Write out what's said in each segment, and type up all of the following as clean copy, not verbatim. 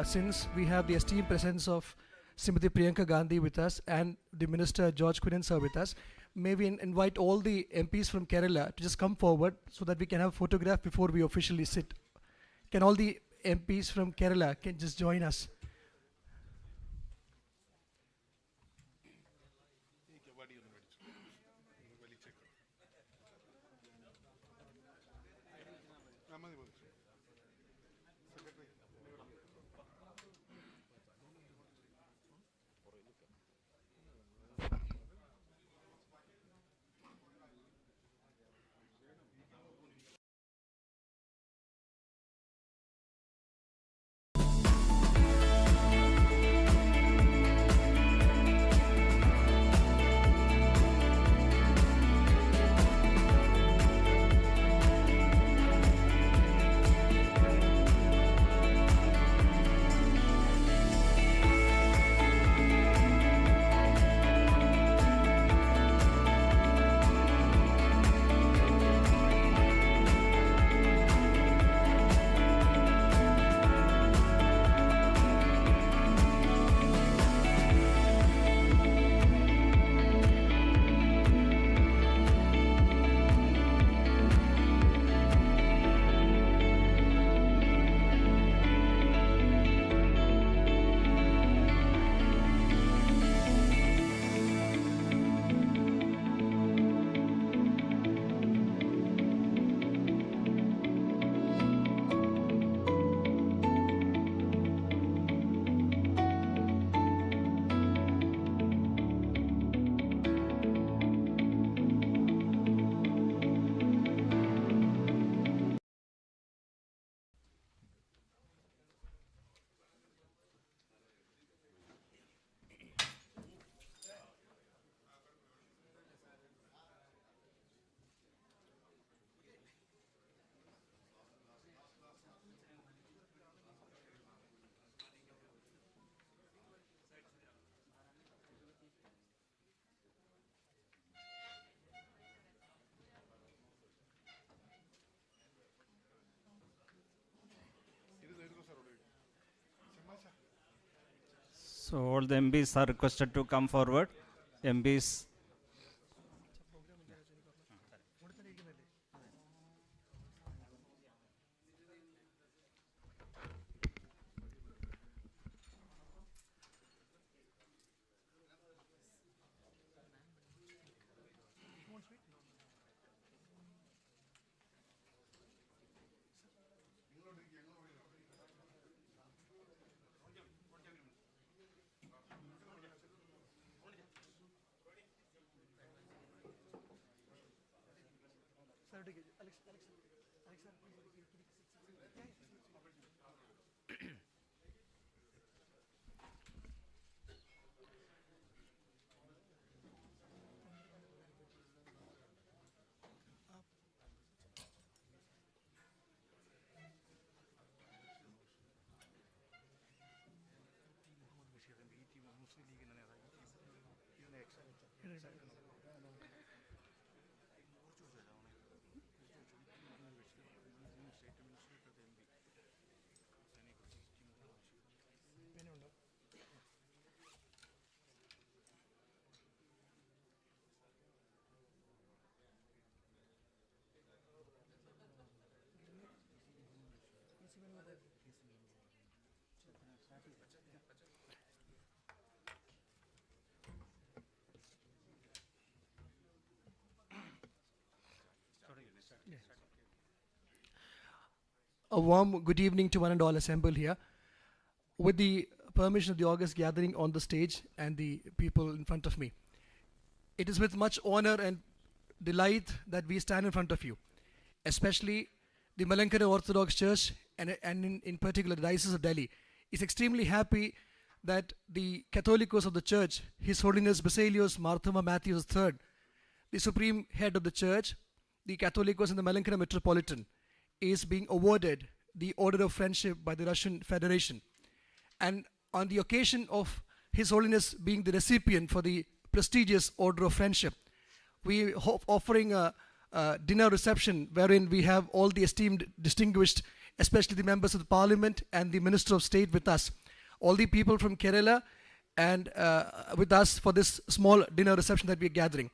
Since we have the esteemed presence of Srimati Priyanka Gandhi with us and the Minister George Kuran sir with us, may we invite all the MPs from Kerala to just come forward so that we can have a photograph before we officially sit. Can all the MPs from Kerala can just join us? So all the MPs are requested to come forward. MPs. A warm good evening to one and all assembled here. With the permission of the august gathering on the stage and the people in front of me, it is with much honor and delight that we stand in front of you, especially the Malankara Orthodox Church and in particular the Diocese of Delhi is extremely happy that the Catholicos of the Church, His Holiness Baselios Marthoma Mathews III, the Supreme Head of the Church, the Catholicos in the Malankara Metropolitan, is being awarded the Order of Friendship by the Russian Federation. And on the occasion of His Holiness being the recipient for the prestigious Order of Friendship, we are offering a dinner reception wherein we have all the esteemed distinguished especially the members of the Parliament and the Minister of State with us. All the people from Kerala and with us for this small dinner reception that we are gathering.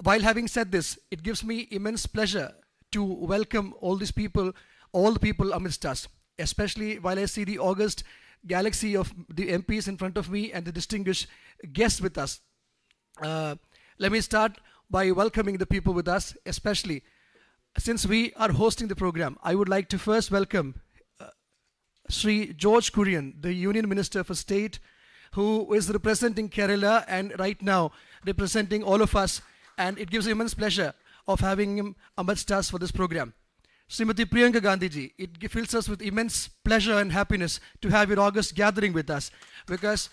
While having said this, it gives me immense pleasure to welcome all the people amidst us, especially while I see the august galaxy of the MPs in front of me and the distinguished guests with us. Let me start by welcoming the people with us, especially since we are hosting the program. I would like to first welcome Sri George Kuran, the Union Minister for State, who is representing Kerala and right now representing all of us, and it gives me immense pleasure of having him amidst us for this program. Srimati Priyanka Gandhi ji, it fills us with immense pleasure and happiness to have your august gathering with us, because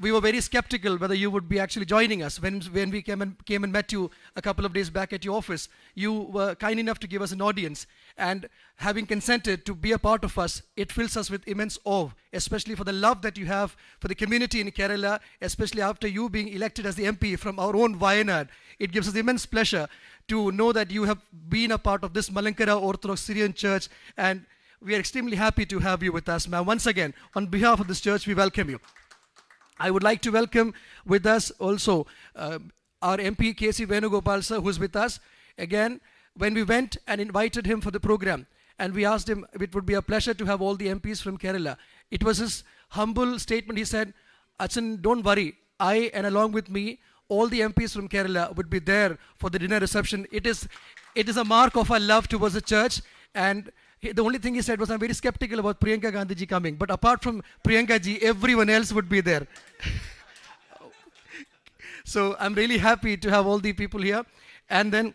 we were very skeptical whether you would be actually joining us. When we came and met you a couple of days back at your office, you were kind enough to give us an audience, and having consented to be a part of us, it fills us with immense awe, especially for the love that you have for the community in Kerala, especially after you being elected as the MP from our own Wayanad. It gives us immense pleasure to know that you have been a part of this Malankara Orthodox Syrian church, and we are extremely happy to have you with us, ma'am. Once again, on behalf of this church, we welcome you. I would like to welcome with us also our MP K.C. Venugopal sir, who is with us. Again, when we went and invited him for the program, and we asked him, it would be a pleasure to have all the MPs from Kerala. It was his humble statement. He said, Achan, don't worry. I, and along with me, all the MPs from Kerala would be there for the dinner reception. It is a mark of our love towards the church. And the only thing he said was, I'm very skeptical about Priyanka Gandhi ji coming. But apart from Priyanka ji, everyone else would be there. So I'm really happy to have all the people here. And then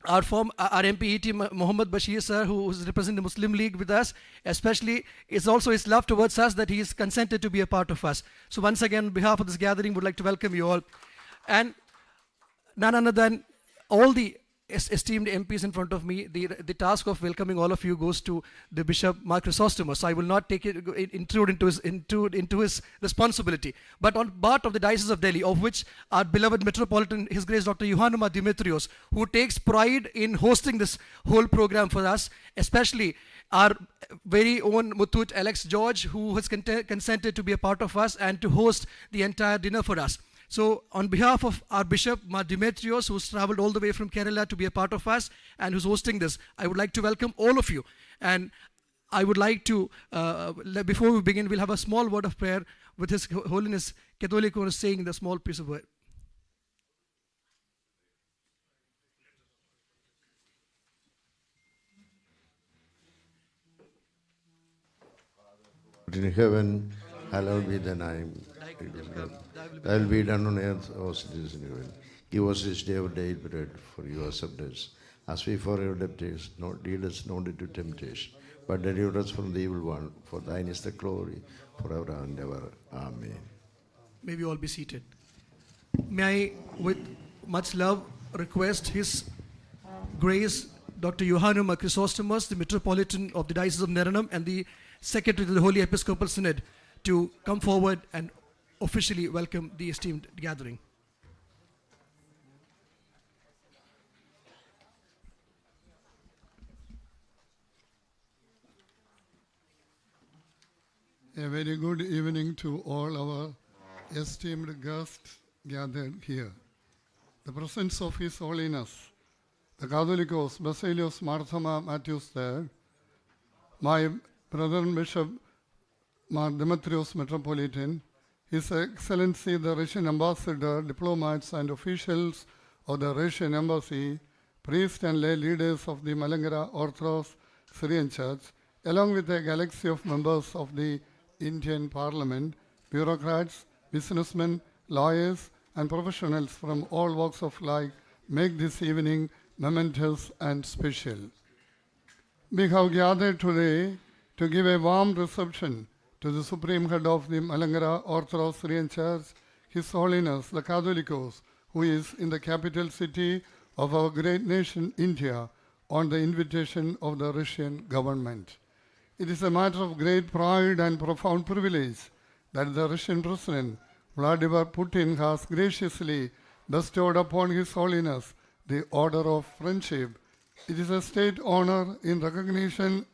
our MP ET Mohammed Bashir sir, who is representing the Muslim League with us, especially, it's also his love towards us that he is consented to be a part of us. So once again, on behalf of this gathering, would like to welcome you all. And none other than all the esteemed MPs in front of me, the task of welcoming all of you goes to the Bishop Mark Chrysostomos. So I will not intrude into his responsibility. But on part of the Diocese of Delhi, of which our beloved Metropolitan, His Grace Dr. Yohanuma Dimitrios, who takes pride in hosting this whole program for us, especially our very own Muthoot Alex George, who has consented to be a part of us and to host the entire dinner for us. So on behalf of our Bishop, Mar Demetrios, who's traveled all the way from Kerala to be a part of us and who's hosting this, I would like to welcome all of you. And I would like to, before we begin, we'll have a small word of prayer with His Holiness Catholicos saying the small piece of word. In heaven, hallowed be thy name. Thy will be done on earth as it is in heaven. Give us this day our daily bread, for you accept us. As we forgive our debtors, lead us not into temptation, but deliver us from the evil one. For thine is the glory, forever and ever. Amen. May we all be seated. May I, with much love, request His Grace Dr. Yohanuma Chrysostomos, the Metropolitan of the Diocese of Neranam and the Secretary to the Holy Episcopal Synod, to come forward and officially welcome the esteemed gathering. A very good evening to all our esteemed guests gathered here. The presence of His Holiness, the Catholicos, Baselios, Marthoma, Mathews there, my brother Bishop Demetrios Metropolitan, His Excellency the Russian Ambassador, diplomats and officials of the Russian Embassy, priests and lay leaders of the Malankara Orthodox Syrian Church, along with a galaxy of members of the Indian Parliament, bureaucrats, businessmen, lawyers, and professionals from all walks of life, make this evening momentous and special. We have gathered today to give a warm reception to the Supreme Head of the Malankara Orthodox Syrian Church, His Holiness the Catholicos, who is in the capital city of our great nation, India, on the invitation of the Russian government. It is a matter of great pride and profound privilege that the Russian President, Vladimir Putin, has graciously bestowed upon His Holiness the Order of Friendship It is a state honor in recognition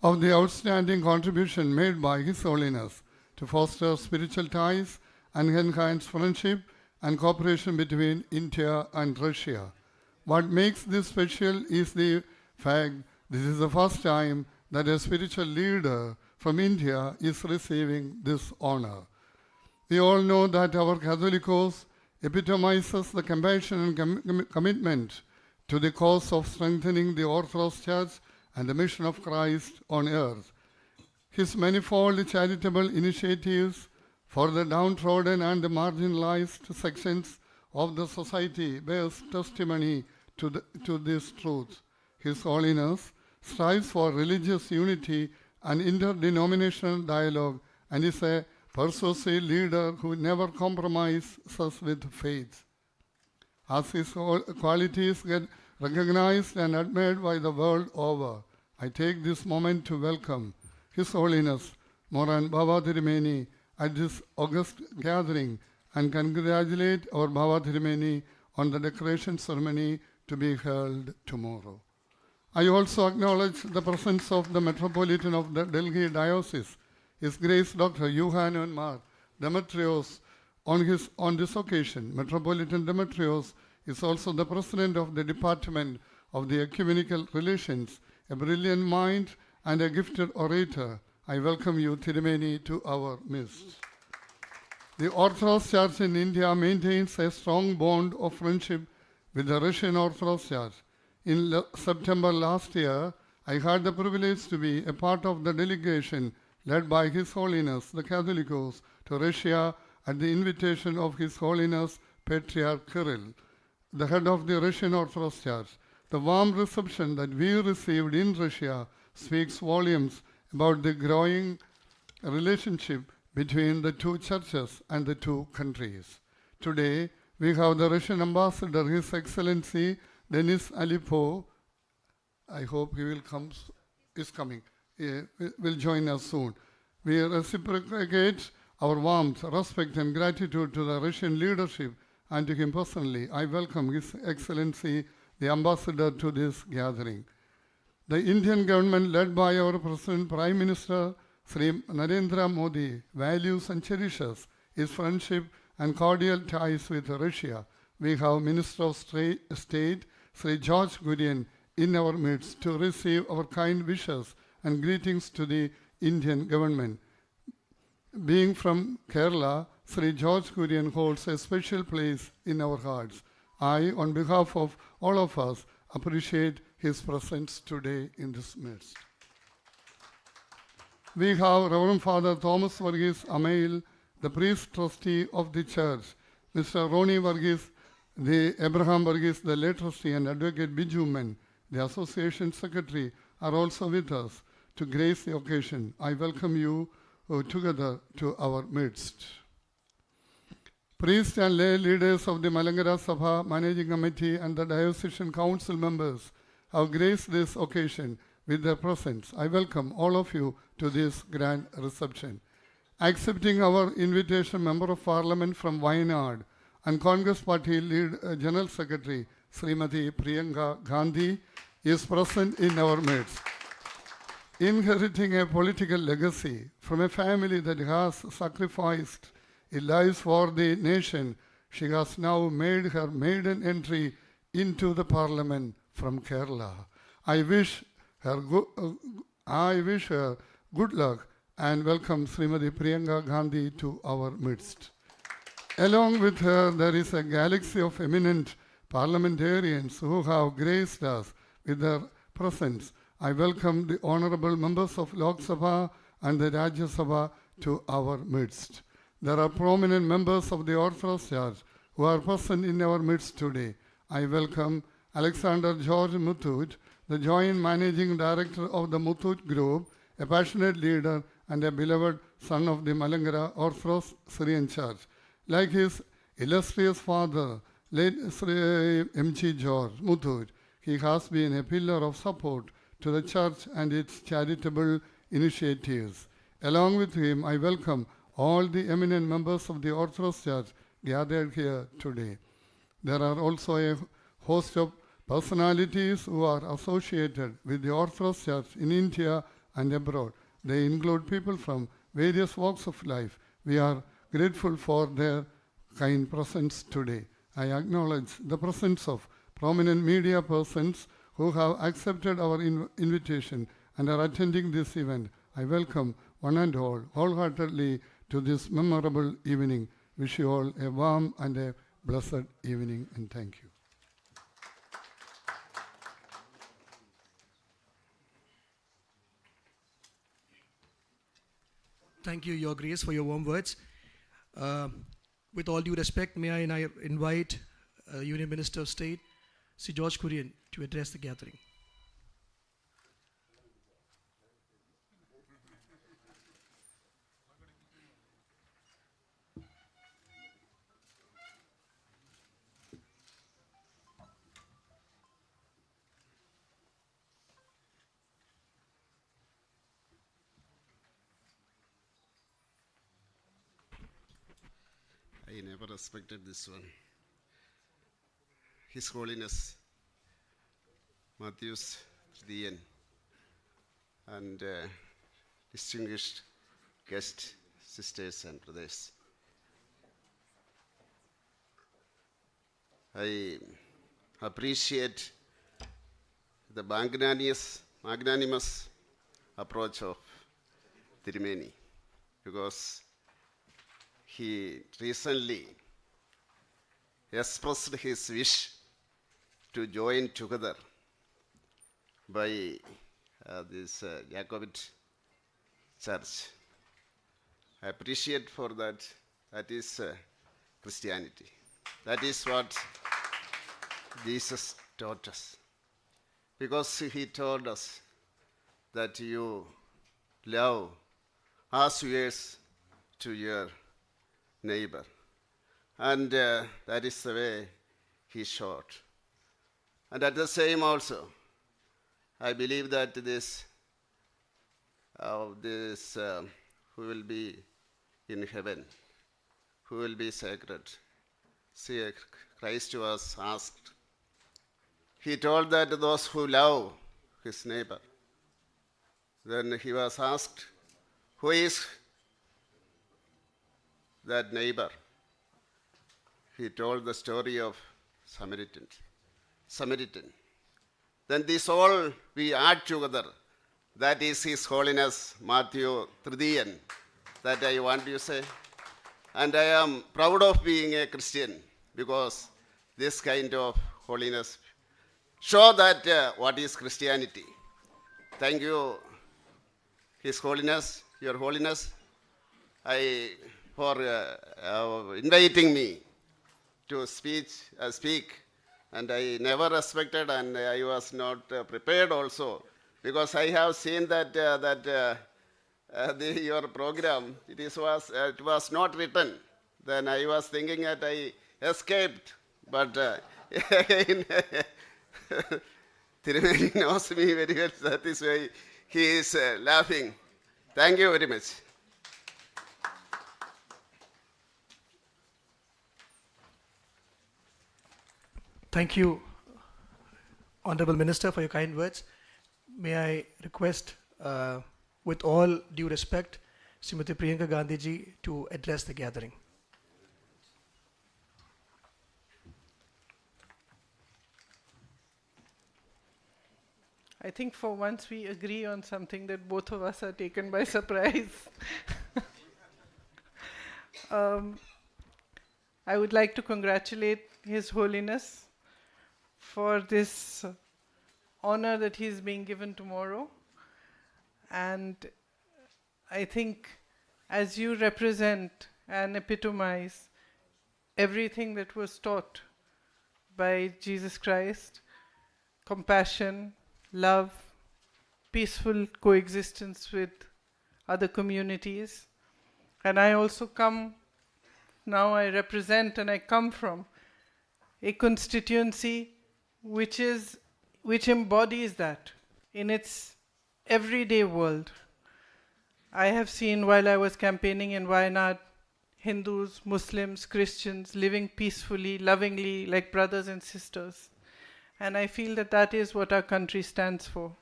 of the outstanding contribution made by His Holiness to foster spiritual ties and enhance friendship and cooperation between India and Russia. What makes this special is the fact this is the first time that a spiritual leader from India is receiving this honor. We all know that our Catholicos epitomizes the compassion and commitment to the cause of strengthening the Orthodox Church and the mission of Christ on earth. His manifold charitable initiatives for the downtrodden and the marginalized sections of the society bears testimony to this truth. His Holiness strives for religious unity and interdenominational dialogue and is a persuasive leader who never compromises with faith. As his qualities get recognized and admired by the world over, I take this moment to welcome His Holiness Moran Baba Thirumeni at this august gathering and congratulate our Baba Thirumeni on the decoration ceremony to be held tomorrow. I also acknowledge the presence of the Metropolitan of the Delhi Diocese, His Grace Dr. Yohanan Mar Demetrios. On this occasion, Metropolitan Demetrios is also the President of the Department of the Ecumenical Relations, a brilliant mind and a gifted orator. I welcome you, Thirumeni, to our midst. The Orthodox Church in India maintains a strong bond of friendship with the Russian Orthodox Church. In September last year, I had the privilege to be a part of the delegation led by His Holiness the Catholicos to Russia at the invitation of His Holiness Patriarch Kirill, the head of the Russian Orthodox Church. The warm reception that we received in Russia speaks volumes about the growing relationship between the two churches and the two countries. Today, we have the Russian ambassador, His Excellency Denis Alipo. I hope he will come, is coming, will join us soon. We reciprocate our warmth, respect and gratitude to the Russian leadership and to him personally. I welcome His Excellency, the ambassador, to this gathering. The Indian government led by our President Prime Minister Sri Narendra Modi values and cherishes his friendship and cordial ties with Russia. We have Minister of State Sri George Kurian in our midst to receive our kind wishes and greetings to the Indian government. Being from Kerala, Sri George Kurian holds a special place in our hearts. I, on behalf of all of us, appreciate his presence today in this midst. We have Reverend Father Thomas Varghese Amail, the priest trustee of the church, Mr. Ronnie Varghese, the Abraham Varghese, the lay trustee, and Advocate Biju Men, the association secretary, are also with us to grace the occasion. I welcome you together to our midst. Priests and lay leaders of the Malankara Sabha Managing Committee and the Diocesan Council members have graced this occasion with their presence. I welcome all of you to this grand reception. Accepting our invitation, Member of Parliament from Wayanad and Congress Party General Secretary Srimati Priyanka Gandhi is present in our midst. Inheriting a political legacy from a family that has sacrificed its lives for the nation, she has now made her maiden entry into the Parliament from Kerala. I wish her good luck and welcome Srimati Priyanka Gandhi to our midst. Along with her, there is a galaxy of eminent parliamentarians who have graced us with their presence. I welcome the honorable members of Lok Sabha and the Rajya Sabha to our midst. There are prominent members of the Orthodox Church who are present in our midst today. I welcome Alexander George Mathews, the Joint Managing Director of the Mathews Group, a passionate leader and a beloved son of the Malankara Orthodox Syrian Church. Like his illustrious father, late Sri M.G. George Mathews, he has been a pillar of support to the Church and its charitable initiatives. Along with him, I welcome all the eminent members of the Orthodox Church gathered here today. There are also a host of personalities who are associated with the Orthodox Church in India and abroad. They include people from various walks of life. We are grateful for their kind presence today. I acknowledge the presence of prominent media persons who have accepted our invitation and are attending this event. I welcome one and all wholeheartedly to this memorable evening. Wish you all a warm and a blessed evening, and thank you. Thank you, Your Grace, for your warm words. With all due respect, may I now invite Union Minister of State, Sir George Kuran, to address the gathering. I never expected this one. His Holiness Mathews Syrian and distinguished guests, sisters and brothers. I appreciate the magnanimous approach of Tirumeni, because he recently expressed his wish to join together by this Jacobite church. I appreciate for that. That is Christianity. That is what Jesus taught us. Because he told us that you love as yours to your neighbor. And that is the way he showed. And at the same also, I believe that this who will be in heaven, who will be sacred. See, Christ was asked. He told that those who love his neighbor. Then he was asked, who is that neighbor? He told the story of Samaritan. Then this all we add together. That is His Holiness Mathews Tritian that I want to say. And I am proud of being a Christian because this kind of holiness show that what is Christianity. Thank you, His Holiness, Your Holiness, for inviting me to speak. And I never expected, and I was not prepared also, because I have seen that your program, it was not written. Then I was thinking that I escaped, but Tirumeni knows me very well. That is why he is laughing. Thank you very much. Thank you, Honorable Minister, for your kind words. May I request, with all due respect, Srimati Priyanka Gandhi ji to address the gathering. I think for once we agree on something that both of us are taken by surprise. I would like to congratulate His Holiness for this honor that he's being given tomorrow. And I think as you represent and epitomize everything that was taught by Jesus Christ, compassion, love, peaceful coexistence with other communities. And I also I represent and I come from a constituency which embodies that in its everyday world. I have seen while I was campaigning in Wayanad, Hindus, Muslims, Christians living peacefully, lovingly, like brothers and sisters. And I feel that that is what our country stands for,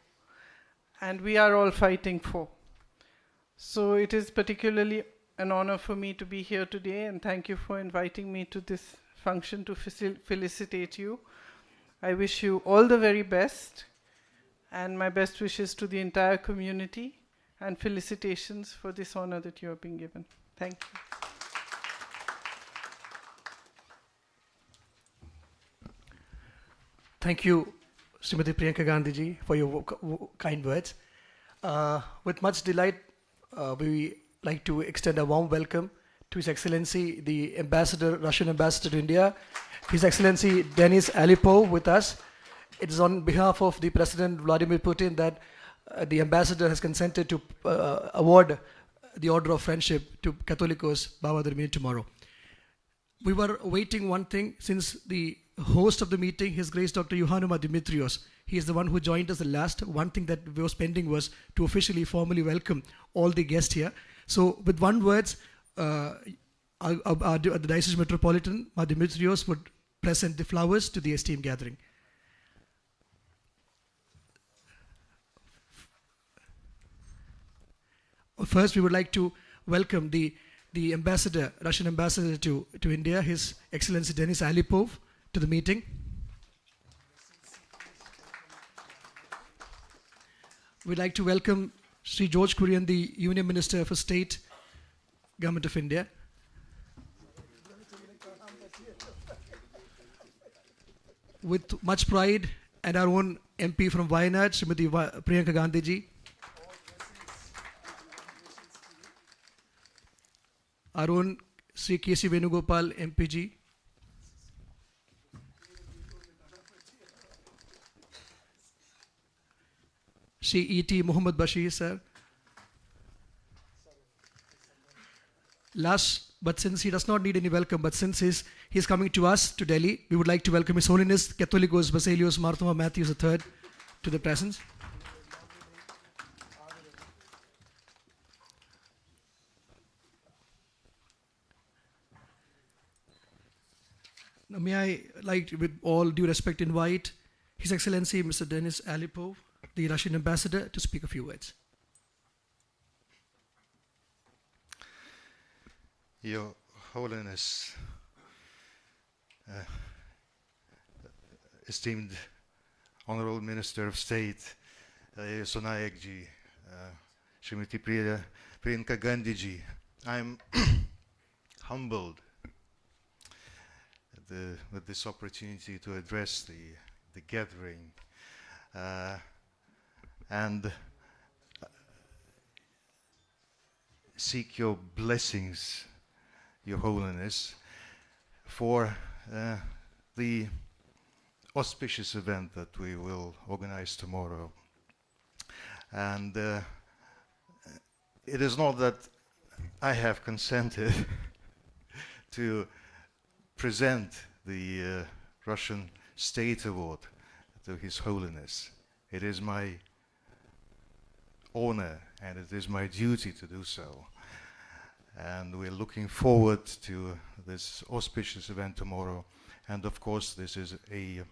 and we are all fighting for. So it is particularly an honor for me to be here today, and thank you for inviting me to this function to felicitate you. I wish you all the very best, and my best wishes to the entire community, and felicitations for this honor that you have been given. Thank you. Thank you, Srimati Priyanka Gandhi ji, for your kind words. With much delight, we like to extend a warm welcome to His Excellency, the Ambassador, Russian Ambassador to India, His Excellency Denis Alipov with us. It is on behalf of the President Vladimir Putin that the Ambassador has consented to award the Order of Friendship to Catholicos Baba Dharmeen tomorrow. We were waiting one thing since the host of the meeting, His Grace Dr. Iohanuma Dimitrios. He is the one who joined us the last. One thing that was pending was to officially, formally welcome all the guests here. So with one words, the Diocese Metropolitan, Dimitrios, would present the flowers to the esteemed gathering. First, we would like to welcome the ambassador, Russian ambassador to India, His Excellency Denis Alipov, to the meeting. We'd like to welcome Sri George Kurian, the Union Minister for State, Government of India. With much pride, and our own MP from Wayanad, Srimati Priyanka Gandhi ji. Our own Sri K.C. Venugopal MP ji. Sri E.T. Muhammad Bashir sir. Last, but since he does not need any welcome, but since he's coming to us, to Delhi, we would like to welcome His Holiness Catholicos Baselios Marthoma Mathews III to the presence. Now may I, with all due respect, invite His Excellency Mr. Denis Alipov, the Russian ambassador, to speak a few words. Your Holiness, esteemed Honorable Minister of State, Sonayak ji, Srimati Priyanka Gandhi ji, I'm humbled with this opportunity to address the gathering and seek your blessings, Your Holiness, for the auspicious event that we will organize tomorrow. And it is not that I have consented to present the Russian State Award to His Holiness. It is my honor and it is my duty to do so. And we're looking forward to this auspicious event tomorrow. And of course, this is an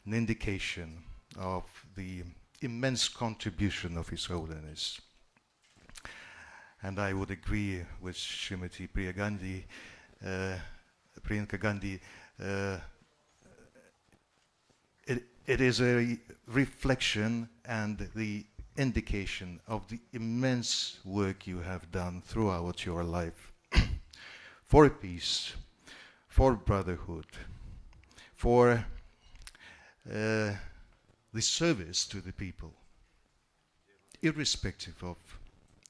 indication of the immense contribution of His Holiness. And I would agree with Srimati Priyanka Gandhi. It is a reflection and the indication of the immense work you have done throughout your life for peace, for brotherhood, for the service to the people, irrespective of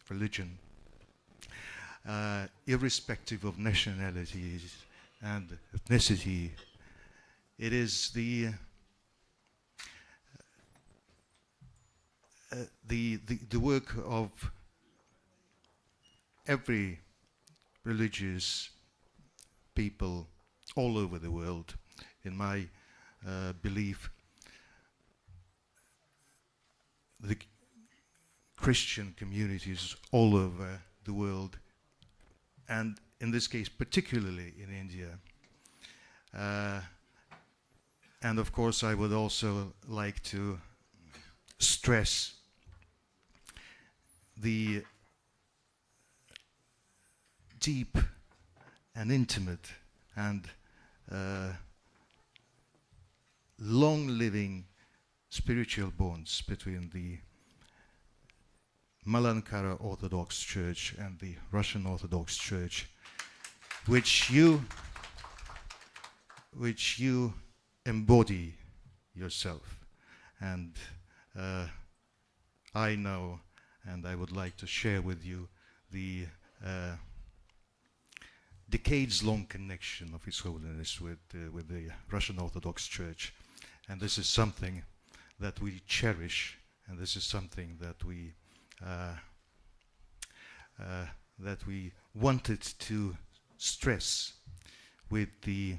religion, irrespective of nationalities and ethnicity. It is the work of every religious people all over the world. In my belief, the Christian communities all over the world, and in this case particularly in India, And of course, I would also like to stress the deep and intimate and long-living spiritual bonds between the Malankara Orthodox Church and the Russian Orthodox Church, which you embody yourself. And I know, and I would like to share with you the decades-long connection of His Holiness with the Russian Orthodox Church. And this is something that we cherish, and this is something that we wanted to stress with the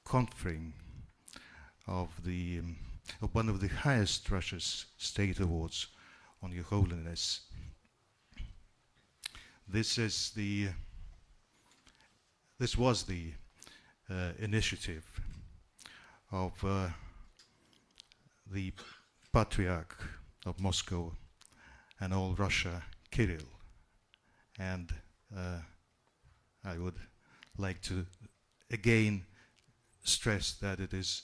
conferring of one of the highest Russia's state awards on Your Holiness. This was the initiative of the Patriarch of Moscow and all Russia, Kirill. And I would like to again stress that it is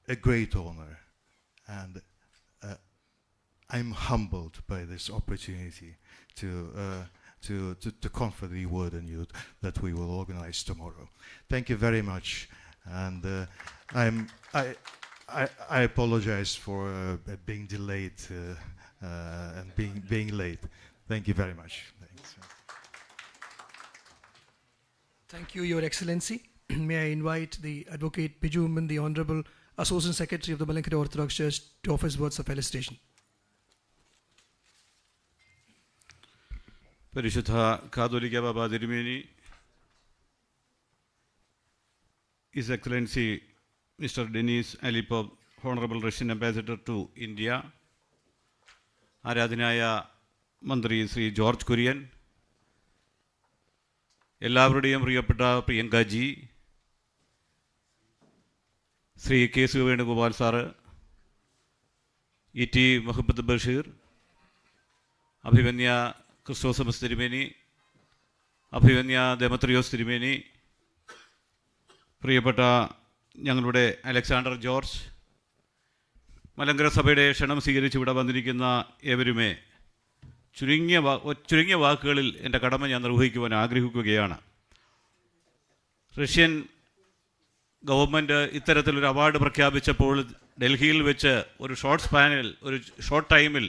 a great honor, and I'm humbled by this opportunity to confer the word on you that we will organize tomorrow. Thank you very much, and I apologize for being delayed and being late. Thank you very much. Thanks. Thank you, Your Excellency. May I invite the Advocate Biju Umman, the Honorable Associate Secretary of the Malankara Orthodox Church, to offer his words of felicitation. പരിശുദ്ധ കാതോലിക്ക ബാബ തിരുമേനി, His Excellency Mr. Denis Alipov, Honorable Russian Ambassador to India, ആരാധനായ മന്ത്രി Shri George Kurian, എല്ലാവരുടെയും പ്രിയപ്പെട്ട Priyankaji, Shri K C Venugopal sir, E T Muhammad Basheer, Abhimanya Chrysostomos തിരുമേനി, അഭിമന്യ ദെമത്രിയോസ് തിരുമേനി, പ്രിയപ്പെട്ട ഞങ്ങളുടെ Alexander George, Malankara സഭയുടെ ക്ഷണം സ്വീകരിച്ച് ഇവിടെ വന്നിരിക്കുന്ന ഏവരുമേ, ചുരുങ്ങിയ വാക്കുകളിൽ എൻ്റെ കടമ ഞാൻ നിർവഹിക്കുവാൻ ആഗ്രഹിക്കുകയാണ്. റഷ്യൻ ഗവൺമെൻറ് ഇത്തരത്തിലൊരു അവാർഡ് പ്രഖ്യാപിച്ചപ്പോൾ ഡൽഹിയിൽ വെച്ച് ഒരു ഷോർട്ട് ടൈമിൽ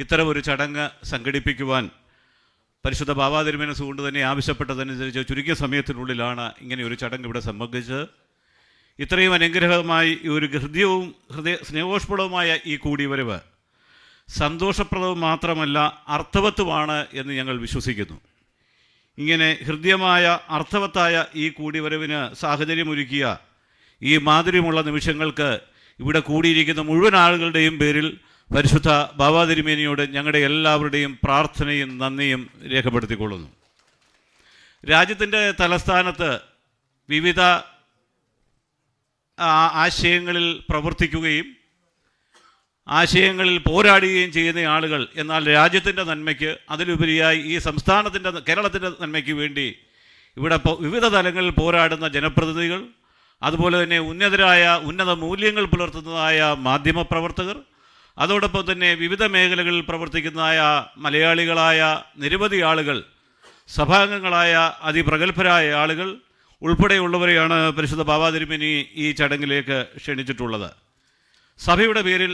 ഇത്തരം ഒരു ചടങ്ങ് സംഘടിപ്പിക്കുവാൻ പരിശുദ്ധ ബാബാ തിരുമേനസ് കൊണ്ട് തന്നെ ആവശ്യപ്പെട്ടതനുസരിച്ച് ചുരുങ്ങിയ സമയത്തിനുള്ളിലാണ് ഇങ്ങനെ ഒരു ചടങ്ങ് ഇവിടെ സംഭവിച്ചത്. ഇത്രയും അനുഗ്രഹമായി ഈ ഒരു സ്നേഹോഷ്പളവുമായ ഈ കൂടിവരവ് സന്തോഷപ്രദവും മാത്രമല്ല അർത്ഥവത്തുമാണ് എന്ന് ഞങ്ങൾ വിശ്വസിക്കുന്നു. ഇങ്ങനെ ഹൃദ്യമായ അർത്ഥവത്തായ ഈ കൂടിവരവിന് സാഹചര്യമൊരുക്കിയ ഈ മാധുര്യമുള്ള നിമിഷങ്ങൾക്ക് ഇവിടെ കൂടിയിരിക്കുന്ന മുഴുവൻ ആളുകളുടെയും പേരിൽ പരിശുദ്ധ ബാബാ തിരുമേനിയോട് ഞങ്ങളുടെ എല്ലാവരുടെയും പ്രാർത്ഥനയും നന്ദിയും രേഖപ്പെടുത്തിക്കൊള്ളുന്നു. രാജ്യത്തിൻ്റെ തലസ്ഥാനത്ത് വിവിധ ആശയങ്ങളിൽ പ്രവർത്തിക്കുകയും ആശയങ്ങളിൽ പോരാടുകയും ചെയ്യുന്ന ആളുകൾ, എന്നാൽ രാജ്യത്തിൻ്റെ നന്മയ്ക്ക്, അതിലുപരിയായി ഈ കേരളത്തിൻ്റെ നന്മയ്ക്ക് വേണ്ടി ഇവിടെ വിവിധ തലങ്ങളിൽ പോരാടുന്ന ജനപ്രതിനിധികൾ, അതുപോലെ തന്നെ ഉന്നത മൂല്യങ്ങൾ പുലർത്തുന്നതായ മാധ്യമപ്രവർത്തകർ, അതോടൊപ്പം തന്നെ വിവിധ മേഖലകളിൽ പ്രവർത്തിക്കുന്നതായ മലയാളികളായ നിരവധി ആളുകൾ, സഭാംഗങ്ങളായ അതിപ്രഗത്ഭരായ ആളുകൾ ഉൾപ്പെടെയുള്ളവരെയാണ് പരിശുദ്ധ ബാബാ തിരുമേനി ഈ ചടങ്ങിലേക്ക് ക്ഷണിച്ചിട്ടുള്ളത്. സഭയുടെ പേരിൽ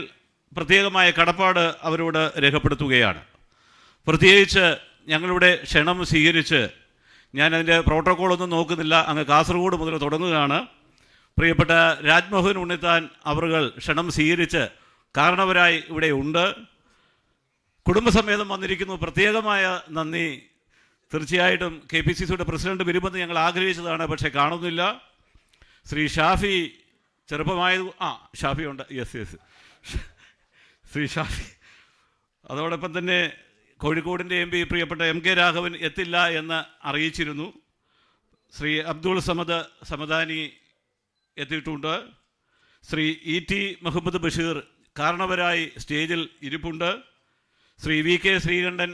പ്രത്യേകമായ കടപ്പാട് അവരോട് രേഖപ്പെടുത്തുകയാണ്. പ്രത്യേകിച്ച് ഞങ്ങളുടെ ക്ഷണം സ്വീകരിച്ച്, ഞാനതിൻ്റെ പ്രോട്ടോക്കോളൊന്നും നോക്കുന്നില്ല, അങ്ങ് കാസർഗോഡ് മുതൽ തുടങ്ങുകയാണ്. പ്രിയപ്പെട്ട രാജ്മോഹൻ ഉണ്ണിത്താൻ അവറുകൾ ക്ഷണം സ്വീകരിച്ച് കാരണവരായി ഇവിടെ ഉണ്ട്. കുടുംബസമേതം വന്നിരിക്കുന്നു. പ്രത്യേകമായ നന്ദി. തീർച്ചയായിട്ടും KPCCയുടെ പ്രസിഡന്റ് വരുമെന്ന് ഞങ്ങൾ ആഗ്രഹിച്ചതാണ്, പക്ഷേ കാണുന്നില്ല. ശ്രീ ഷാഫി ഷാഫി ഉണ്ട്, യെസ് ശ്രീ ഷാഫി. അതോടൊപ്പം തന്നെ കോഴിക്കോടിൻ്റെ MP പ്രിയപ്പെട്ട MK രാഘവൻ എത്തില്ല എന്ന് അറിയിച്ചിരുന്നു. ശ്രീ അബ്ദുൾ സമദാനി എത്തിയിട്ടുണ്ട്. ശ്രീ E.T. മുഹമ്മദ് ബഷീർ കാരണവരായി സ്റ്റേജിൽ ഇരിപ്പുണ്ട്. ശ്രീ V.K. ശ്രീകണ്ഠൻ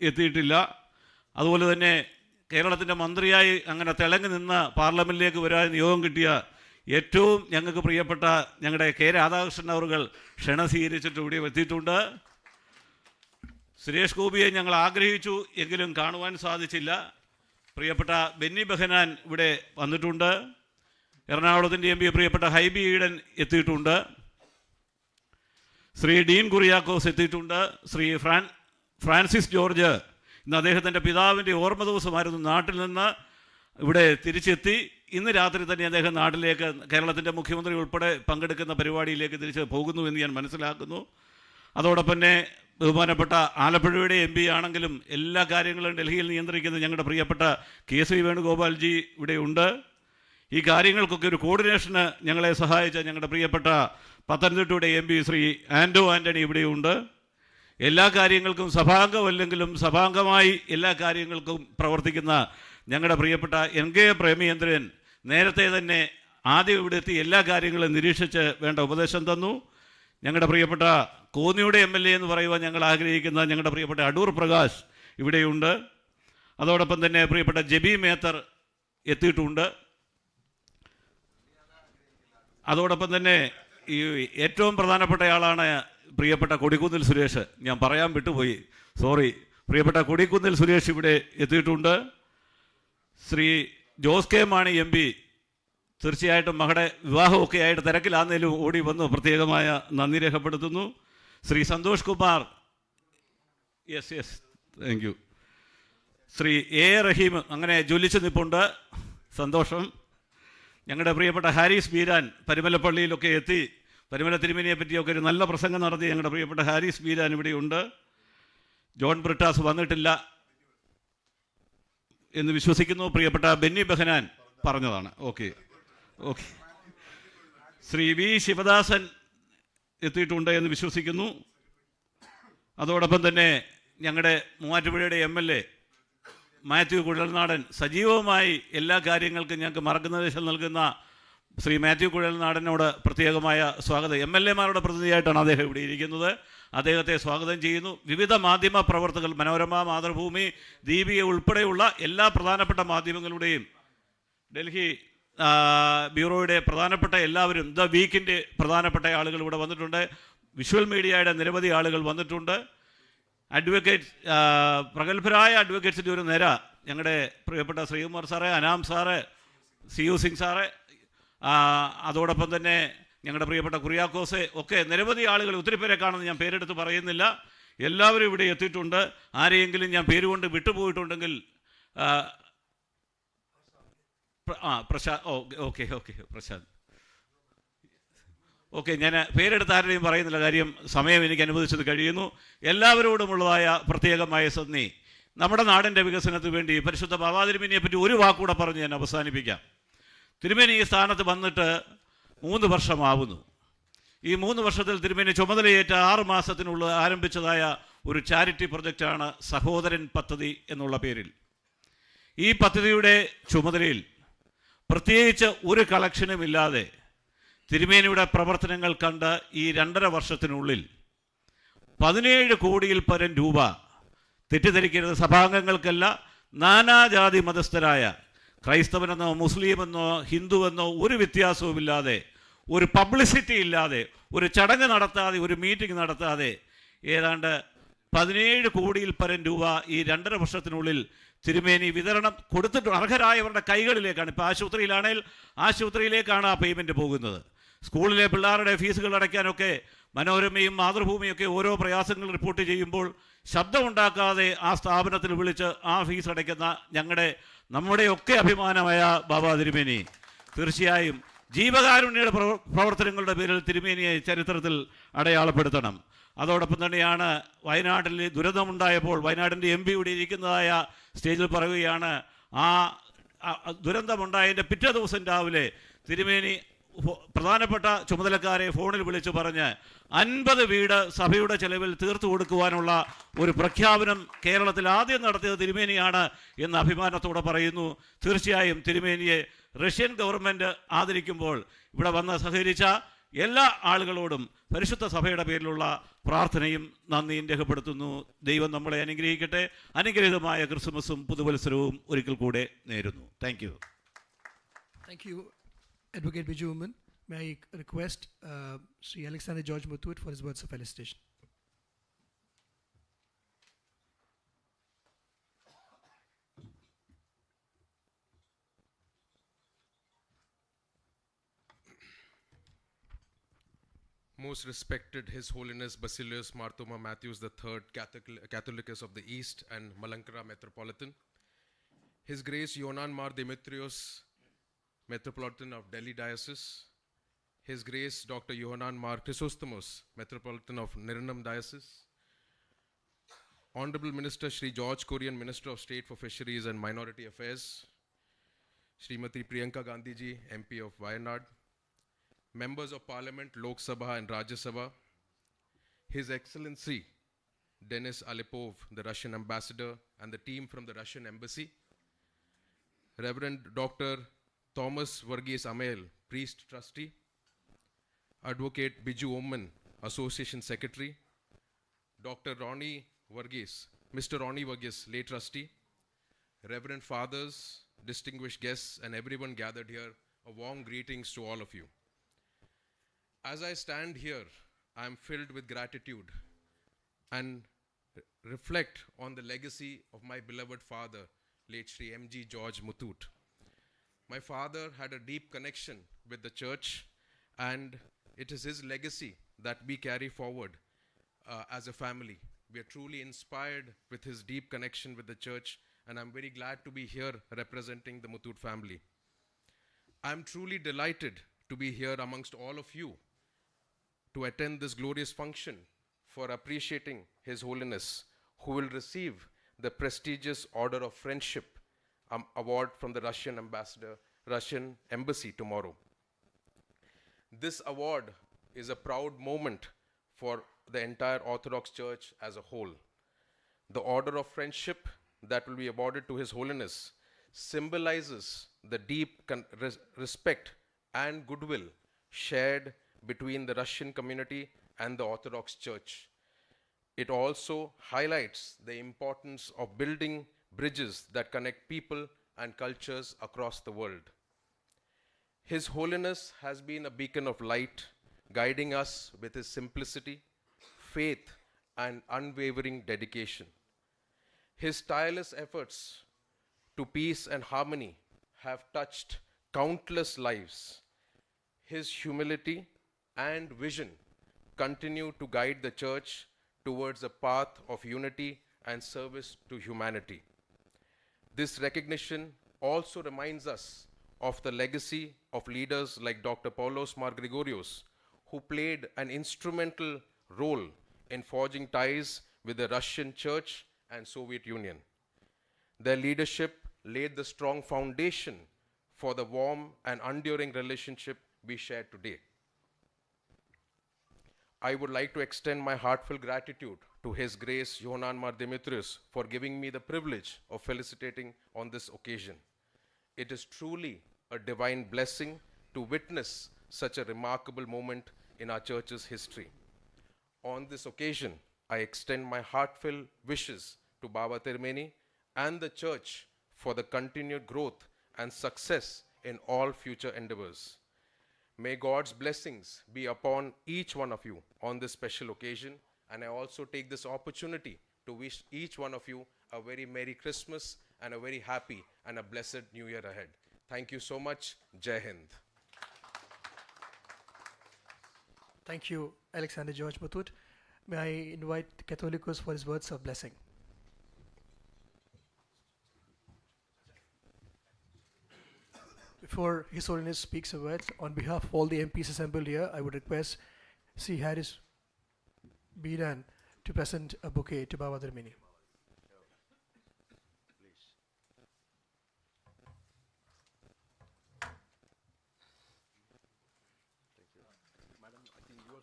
എത്തിയിട്ടില്ല. അതുപോലെ തന്നെ കേരളത്തിൻ്റെ മന്ത്രിയായി അങ്ങനെ തിളങ്ങി നിന്ന് പാർലമെൻറ്റിലേക്ക് വരാൻ നിയോഗം കിട്ടിയ ഏറ്റവും ഞങ്ങൾക്ക് പ്രിയപ്പെട്ട ഞങ്ങളുടെ K. രാധാകൃഷ്ണൻ അവர்கள் ക്ഷണം സ്വീകരിച്ചിട്ട് ഇവിടെ എത്തിയിട്ടുണ്ട്. സുരേഷ് ഗോപിയെ ഞങ്ങൾ ആഗ്രഹിച്ചു എങ്കിലും കാണുവാൻ സാധിച്ചില്ല. പ്രിയപ്പെട്ട ബെന്നി ബെഹനാൻ ഇവിടെ വന്നിട്ടുണ്ട്. എറണാകുളത്തിൻ്റെ MP പ്രിയപ്പെട്ട ഹൈബി ഈഡൻ എത്തിയിട്ടുണ്ട്. ശ്രീ ഡീൻ കുറിയാക്കോസ് എത്തിയിട്ടുണ്ട്. ശ്രീ ഫ്രാൻസിസ് ജോർജ് ഇന്ന് അദ്ദേഹത്തിൻ്റെ പിതാവിൻ്റെ ഓർമ്മ ദിവസമായിരുന്നു. നാട്ടിൽ നിന്ന് ഇവിടെ തിരിച്ചെത്തി. ഇന്ന് രാത്രി തന്നെ അദ്ദേഹം നാട്ടിലേക്ക് കേരളത്തിൻ്റെ മുഖ്യമന്ത്രി ഉൾപ്പെടെ പങ്കെടുക്കുന്ന പരിപാടിയിലേക്ക് തിരിച്ച് പോകുന്നുവെന്ന് ഞാൻ മനസ്സിലാക്കുന്നു. അതോടൊപ്പം തന്നെ ബഹുമാനപ്പെട്ട ആലപ്പുഴയുടെ MP ആണെങ്കിലും എല്ലാ കാര്യങ്ങളും ഡൽഹിയിൽ നിയന്ത്രിക്കുന്ന ഞങ്ങളുടെ പ്രിയപ്പെട്ട KC വേണുഗോപാൽജി ഇവിടെയുണ്ട്. ഈ കാര്യങ്ങൾക്കൊക്കെ ഒരു കോർഡിനേഷന് ഞങ്ങളെ സഹായിച്ച ഞങ്ങളുടെ പ്രിയപ്പെട്ട പത്തനംതിട്ടയുടെ MP ശ്രീ ആൻഡോ ആൻ്റണി ഇവിടെയുണ്ട്. എല്ലാ കാര്യങ്ങൾക്കും സഭാംഗമല്ലെങ്കിലും സഭാംഗമായി എല്ലാ കാര്യങ്ങൾക്കും പ്രവർത്തിക്കുന്ന ഞങ്ങളുടെ പ്രിയപ്പെട്ട NK പ്രേമചന്ദ്രൻ നേരത്തെ തന്നെ ആദ്യം ഇവിടെ എത്തി എല്ലാ കാര്യങ്ങളും നിരീക്ഷിച്ച് വേണ്ട ഉപദേശം തന്നു. ഞങ്ങളുടെ പ്രിയപ്പെട്ട കോന്നിയുടെ MLA എന്ന് പറയുവാൻ ഞങ്ങൾ ആഗ്രഹിക്കുന്ന ഞങ്ങളുടെ പ്രിയപ്പെട്ട അടൂർ പ്രകാശ് ഇവിടെയുണ്ട്. അതോടൊപ്പം തന്നെ പ്രിയപ്പെട്ട ജെബി മേത്തർ എത്തിയിട്ടുണ്ട്. അതോടൊപ്പം തന്നെ ഈ ഏറ്റവും പ്രധാനപ്പെട്ട ആളാണ് പ്രിയപ്പെട്ട കൊടിക്കുന്നിൽ സുരേഷ്. ഞാൻ പറയാൻ വിട്ടുപോയി, സോറി. പ്രിയപ്പെട്ട കൊടിക്കുന്നിൽ സുരേഷ് ഇവിടെ എത്തിയിട്ടുണ്ട്. ശ്രീ ജോസ് കെ മാണി MP തീർച്ചയായിട്ടും മകളുടെ വിവാഹമൊക്കെ ആയിട്ട് തിരക്കിലാന്നേലും ഓടി വന്നു പ്രത്യേകമായ നന്ദി രേഖപ്പെടുത്തുന്നു. Shri Santhosh Kumar, yes thank you. Shri A. Rahim അങ്ങനെ ജ്വലിച്ച് നിൽപ്പുണ്ട്, സന്തോഷം. ഞങ്ങളുടെ പ്രിയപ്പെട്ട ഹാരിസ് ബീരാൻ പരിമലപ്പള്ളിയിലൊക്കെ എത്തി പരിമല തിരുമേനിയെ പറ്റിയൊക്കെ ഒരു നല്ല പ്രസംഗം നടത്തി ഞങ്ങളുടെ പ്രിയപ്പെട്ട ഹാരിസ് ബീരാൻ ഇവിടെയുണ്ട്. ജോൺ ബ്രിട്ടാസ് വന്നിട്ടില്ല എന്ന് വിശ്വസിക്കുന്നു. പ്രിയപ്പെട്ട ബെന്നി ബെഹനാൻ പറഞ്ഞതാണ്. ഓക്കെ. ശ്രീ V. ശിവദാസൻ എത്തിയിട്ടുണ്ട് എന്ന് വിശ്വസിക്കുന്നു. അതോടൊപ്പം തന്നെ ഞങ്ങളുടെ മൂവാറ്റുപുഴയുടെ MLA മാത്യു കുഴൽനാടൻ സജീവമായി എല്ലാ കാര്യങ്ങൾക്കും ഞങ്ങൾക്ക് മാർഗനിർദ്ദേശം നൽകുന്ന ശ്രീ മാത്യു കുഴൽനാടനോട് പ്രത്യേകമായ സ്വാഗതം. MLA-മാരുടെ പ്രതിനിധിയായിട്ടാണ് അദ്ദേഹം ഇവിടെ ഇരിക്കുന്നത്. അദ്ദേഹത്തെ സ്വാഗതം ചെയ്യുന്നു. വിവിധ മാധ്യമ പ്രവർത്തകർ, മനോരമ, മാതൃഭൂമി, ദീപിക ഉൾപ്പെടെയുള്ള എല്ലാ പ്രധാനപ്പെട്ട മാധ്യമങ്ങളുടെയും ഡൽഹി ബ്യൂറോയുടെ പ്രധാനപ്പെട്ട എല്ലാവരും, ദ വീക്കിൻ്റെ പ്രധാനപ്പെട്ട ആളുകൾ ഇവിടെ വന്നിട്ടുണ്ട്. വിഷ്വൽ മീഡിയയുടെ നിരവധി ആളുകൾ വന്നിട്ടുണ്ട്. അഡ്വക്കേറ്റ് പ്രഗത്ഭരായ അഡ്വക്കേറ്റ്സിൻ്റെ ഒരു നിര, ഞങ്ങളുടെ പ്രിയപ്പെട്ട Sreekumar sir, Anam sir, CU Singh sir, അതോടൊപ്പം തന്നെ ഞങ്ങളുടെ പ്രിയപ്പെട്ട കുറിയാക്കോസ് ഒക്കെ നിരവധി ആളുകൾ, ഒത്തിരി പേരെ കാണുന്നത് ഞാൻ പേരെടുത്ത് പറയുന്നില്ല. എല്ലാവരും ഇവിടെ എത്തിയിട്ടുണ്ട്. ആരെയെങ്കിലും ഞാൻ പേരുകൊണ്ട് വിട്ടുപോയിട്ടുണ്ടെങ്കിൽ പ്രശാന്ത് ഓക്കെ, ഞാൻ പേരെടുത്ത് ആരുടെയും പറയുന്നില്ല, കാര്യം സമയം എനിക്ക് അനുവദിച്ചത് കഴിയുന്നു. എല്ലാവരോടുമുള്ളതായ പ്രത്യേകമായ നന്ദി. നമ്മുടെ നാടിൻ്റെ വികസനത്തിന് വേണ്ടി പരിശുദ്ധ ബാബാ തിരുമേനിയെ പറ്റി ഒരു വാക്കുകൂടെ പറഞ്ഞ് ഞാൻ അവസാനിപ്പിക്കാം. തിരുമേനി ഈ സ്ഥാനത്ത് വന്നിട്ട് 3 വർഷമാവുന്നു. ഈ 3 വർഷത്തിൽ തിരുമേനി ചുമതലയേറ്റ 6 മാസത്തിനുള്ളിൽ ആരംഭിച്ചതായ ഒരു ചാരിറ്റി പ്രൊജക്റ്റാണ് സഹോദരൻ പദ്ധതി എന്നുള്ള പേരിൽ. ഈ പദ്ധതിയുടെ ചുമതലയിൽ പ്രത്യേകിച്ച് ഒരു കളക്ഷനുമില്ലാതെ തിരുമേനിയുടെ പ്രവർത്തനങ്ങൾ കണ്ട് ഈ 2.5 വർഷത്തിനുള്ളിൽ 17 കോടിയിൽ പരം രൂപ, തെറ്റിദ്ധരിക്കരുത്, സഭാംഗങ്ങൾക്കല്ല, നാനാജാതി മതസ്ഥരായ ക്രൈസ്തവനെന്നോ മുസ്ലിമെന്നോ ഹിന്ദുവെന്നോ ഒരു വ്യത്യാസവുമില്ലാതെ, ഒരു പബ്ലിസിറ്റി ഇല്ലാതെ, ഒരു ചടങ്ങ് നടത്താതെ, ഒരു മീറ്റിംഗ് നടത്താതെ ഏതാണ്ട് 17 കോടിയിൽ പരം രൂപ ഈ 2.5 വർഷത്തിനുള്ളിൽ തിരുമേനി വിതരണം കൊടുത്തിട്ട് അർഹരായവരുടെ കൈകളിലേക്കാണ്. ഇപ്പോൾ ആശുപത്രിയിലാണെങ്കിൽ ആശുപത്രിയിലേക്കാണ് ആ പേയ്മെൻറ്റ് പോകുന്നത്. സ്കൂളിലെ പിള്ളേരുടെ ഫീസുകൾ അടയ്ക്കാനൊക്കെ മനോരമയും മാതൃഭൂമിയൊക്കെ ഓരോ പ്രയാസങ്ങൾ റിപ്പോർട്ട് ചെയ്യുമ്പോൾ ശബ്ദമുണ്ടാക്കാതെ ആ സ്ഥാപനത്തിൽ വിളിച്ച് ആ ഫീസ് അടയ്ക്കുന്ന നമ്മുടെയൊക്കെ അഭിമാനമായ ബാബാ തിരുമേനി തീർച്ചയായും ജീവകാരുണ്യയുടെ പ്രവർത്തനങ്ങളുടെ പേരിൽ തിരുമേനിയെ ചരിത്രത്തിൽ അടയാളപ്പെടുത്തണം. അതോടൊപ്പം തന്നെയാണ് വയനാട്ടിൽ ദുരന്തമുണ്ടായപ്പോൾ വയനാടിൻ്റെ MP ഇവിടെ ഇരിക്കുന്നതായ സ്റ്റേജിൽ പറയുകയാണ്, ആ ദുരന്തമുണ്ടായതിൻ്റെ പിറ്റേ ദിവസം രാവിലെ തിരുമേനി പ്രധാനപ്പെട്ട ചുമതലക്കാരെ ഫോണിൽ വിളിച്ച് പറഞ്ഞ് 50 വീട് സഭയുടെ ചെലവിൽ തീർത്തു കൊടുക്കുവാനുള്ള ഒരു പ്രഖ്യാപനം കേരളത്തിൽ ആദ്യം നടത്തിയത് തിരുമേനിയാണ് എന്ന് അഭിമാനത്തോടെ പറയുന്നു. തീർച്ചയായും തിരുമേനിയെ റഷ്യൻ ഗവൺമെൻറ് ആദരിക്കുമ്പോൾ ഇവിടെ വന്ന് സഹകരിച്ച എല്ലാ ആളുകളോടും പരിശുദ്ധ സഭയുടെ പേരിലുള്ള പ്രാർത്ഥനയും നന്ദിയും രേഖപ്പെടുത്തുന്നു. ദൈവം നമ്മളെ അനുഗ്രഹിക്കട്ടെ. അനുഗ്രഹീതമായ ക്രിസ്മസും പുതുവത്സരവും ഒരിക്കൽ കൂടെ നേരുന്നു. Thank you. Thank you, Advocate Biju Woman. May I request Sri Alexander George Mathews for his words of felicitation. Most respected His Holiness Baselios Marthoma Mathews III, Catholicos of the East and Malankara Metropolitan. His Grace Yohanan Mar Demetrios, Metropolitan of Delhi Diocese. His Grace Dr. Yohanan Mar Chrysostomos, Metropolitan of Niranam Diocese. Honorable Minister Shri George Kurian, Minister of State for Fisheries and Minority Affairs. Srimati Priyanka Gandhi ji, MP of Wayanad. Members of Parliament, Lok Sabha and Rajya Sabha. His Excellency Denis Alepov, the Russian Ambassador, and the team from the Russian Embassy. Reverend Dr. Thomas Varghese Amel, Priest Trustee. Advocate Biju Oman, Association Secretary. Dr. Ronnie Varghese, Mr. Ronnie Varghese, Lay Trustee. Reverend Fathers, distinguished guests, and everyone gathered here, a warm greetings to all of you. As I stand here, I am filled with gratitude and reflect on the legacy of my beloved father, late Shri M.G. George Mathews. My father had a deep connection with the church, and it is his legacy that we carry forward as a family. We are truly inspired with his deep connection with the church, and I'm very glad to be here representing the Mathews family. I'm truly delighted to be here amongst all of you to attend this glorious function for appreciating His Holiness, who will receive the prestigious Order of Friendship award from the Russian Embassy tomorrow. This award is a proud moment for the entire Orthodox Church as a whole. The Order of Friendship that will be awarded to His Holiness symbolizes the deep respect and goodwill shared between the Russian community and the Orthodox Church. It also highlights the importance of building bridges that connect people and cultures across the world. His Holiness has been a beacon of light, guiding us with his simplicity, faith, and unwavering dedication. His tireless efforts to peace and harmony have touched countless lives. His humility and vision continue to guide the Church towards a path of unity and service to humanity. This recognition also reminds us of the legacy of leaders like Dr. Paulos Mar Grigorios, who played an instrumental role in forging ties with the Russian Church and Soviet Union. Their leadership laid the strong foundation for the warm and enduring relationship we share today. I would like to extend my heartfelt gratitude to His Grace Yohanan Mar Demetrios for giving me the privilege of felicitating on this occasion. It is truly a divine blessing to witness such a remarkable moment in our Church's history. On this occasion, I extend my heartfelt wishes to Baba Tirumeni and the Church for the continued growth and success in all future endeavors. May God's blessings be upon each one of you on this special occasion, and I also take this opportunity to wish each one of you a very Merry Christmas and a very happy and a blessed New Year ahead. Thank you so much. Jai Hind. Thank you, Alexander George Mathews. May I invite Catholicos for his words of blessing. Before His Holiness speaks a word, on behalf of all the MPs assembled here, I would request C. Harris Biran to present a bouquet to Baba Tirumeni.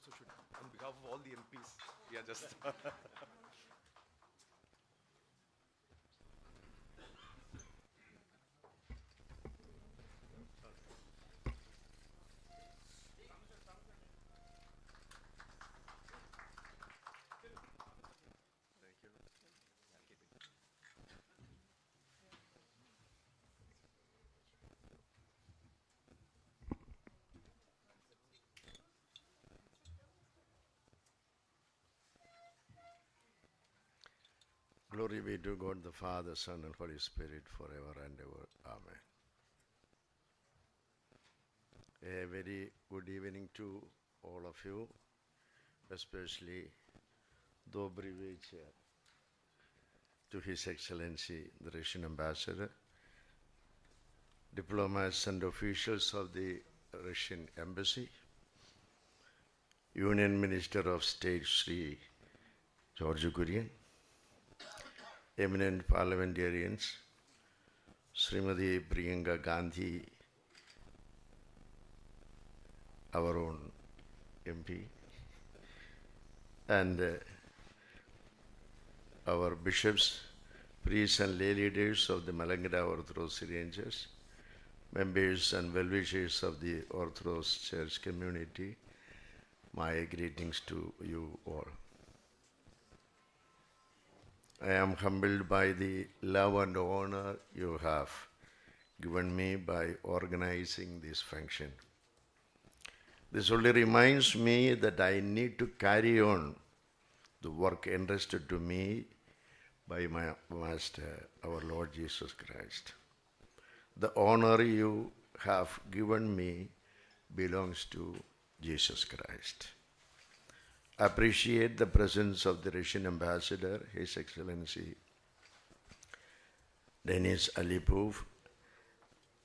also should, on behalf of all the MPs, we are just... Glory be to God, the Father, Son, and Holy Spirit, forever and ever. Amen. A very good evening to all of you, especially Dobry Večer to His Excellency, the Russian Ambassador, diplomats and officials of the Russian Embassy, Union Minister of State, Sri George Kuran, eminent parliamentarians, Srimati Priyanka Gandhi, our own MP, and our bishops, priests and lay leaders of the Malankara Orthodox Syrian Church, members and well-wishers of the Orthodox Church community, my greetings to you all. I am humbled by the love and honor you have given me by organizing this function. This only reminds me that I need to carry on the work entrusted to me by my Master, our Lord Jesus Christ. The honor you have given me belongs to Jesus Christ. Appreciate the presence of the Russian Ambassador, His Excellency Denis Alipov,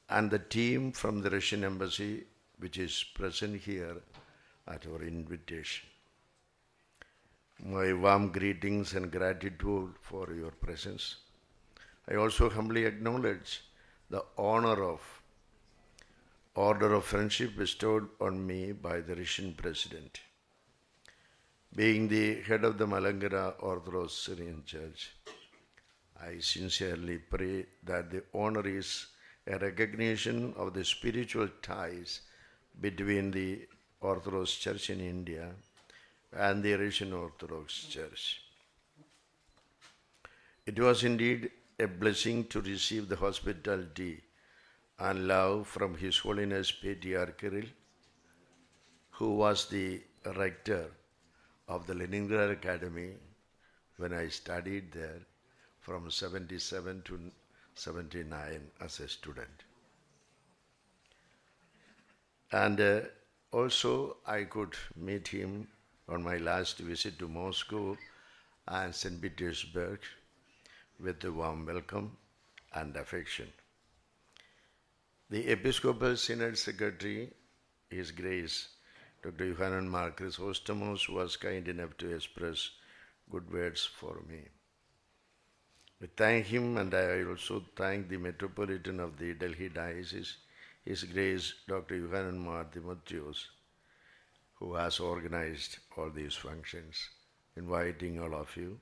and the team from the Russian Embassy which is present here at our invitation. My warm greetings and gratitude for your presence. I also humbly acknowledge the honor of Order of Friendship bestowed on me by the Russian President. Being the head of the Malankara Orthodox Syrian Church, I sincerely pray that the honor is a recognition of the spiritual ties between the Orthodox Church in India and the Russian Orthodox Church. It was indeed a blessing to receive the hospitality and love from His Holiness Patriarch Kirill, who was the rector of the Leningrad Academy when I studied there from 77 to 79 as a student. And also I could meet him on my last visit to Moscow and St. Petersburg with a warm welcome and affection. The Episcopal Synod Secretary, His Grace, Dr. Yohanan Mark Chrysostomos, was kind enough to express good words for me. I thank him, and I also thank the Metropolitan of the Delhi Diocese, His Grace Dr. Yohanan Mark Mathews, who has organized all these functions, inviting all of you.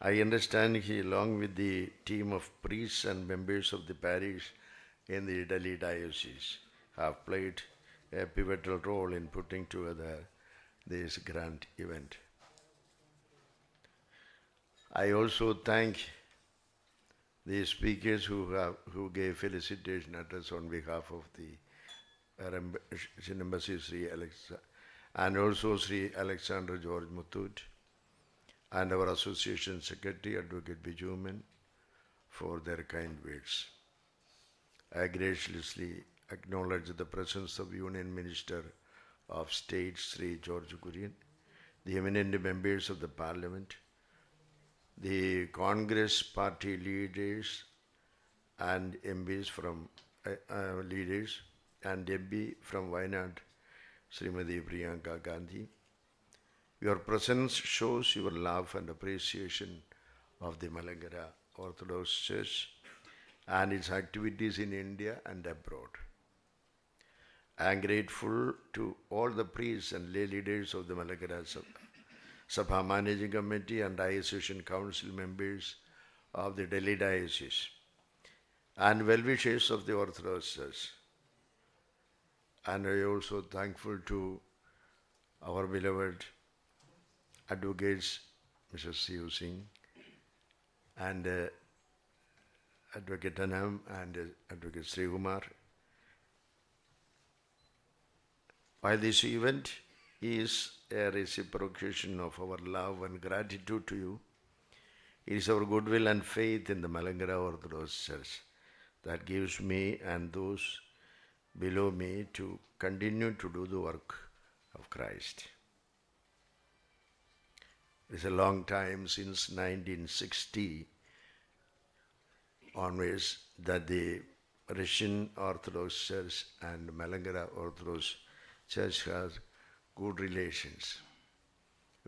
I understand he, along with the team of priests and members of the parish in the Delhi Diocese, have played a pivotal role in putting together this grand event. I also thank the speakers who gave felicitation address on behalf of the Russian Embassy, and also Sri Alexander George Muthoot, and our association secretary, Advocate Bijuman, for their kind words. I graciously acknowledge the presence of Union Minister of State, Sri George Kuran, the eminent members of the Parliament, the Congress party leaders and MPs from leaders, and MP from Wayanad, Srimati Priyanka Gandhi. Your presence shows your love and appreciation of the Malankara Orthodox Church and its activities in India and abroad. I am grateful to all the priests and lay leaders of the Malankara Sabha Managing Committee and Diocesan Council members of the Delhi Diocese and well-wishers of the Orthodox Church. And I am also thankful to our beloved advocates, Mr. C.U. Singh and Advocate Anam and Advocate Sri Kumar. While this event is a reciprocation of our love and gratitude to you, it is our goodwill and faith in the Malankara Orthodox Church that gives me and those below me to continue to do the work of Christ. It is a long time since 1960 onwards that the Russian Orthodox Church and Malankara Orthodox Church has good relations.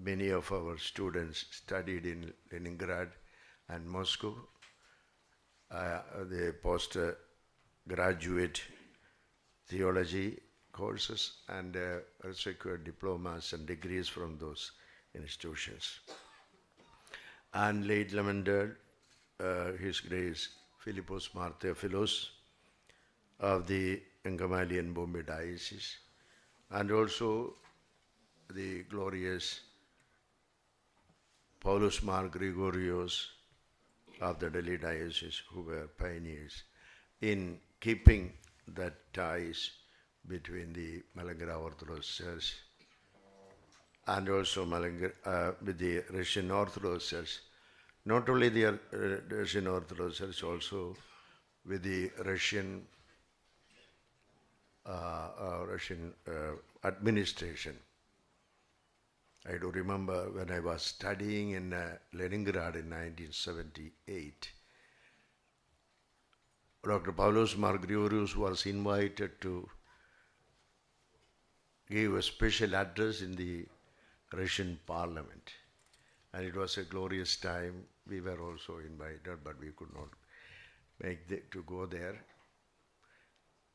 Many of our students studied in Leningrad and Moscow. They postgraduate theology courses and secured diplomas and degrees from those institutions. And late lamented His Grace Philippos Martheos of the Engamalian Bombay Diocese, and also the glorious Paulus Mar Gregorios of the Delhi Diocese, who were pioneers in keeping that ties between the Malankara Orthodox Church and also with the Russian Orthodox Church. Not only the Russian Orthodox Church, also with the Russian administration. I do remember when I was studying in Leningrad in 1978, Dr. Paulos Margriorius was invited to give a special address in the Russian Parliament. And it was a glorious time. We were also invited, but we could not make to go there.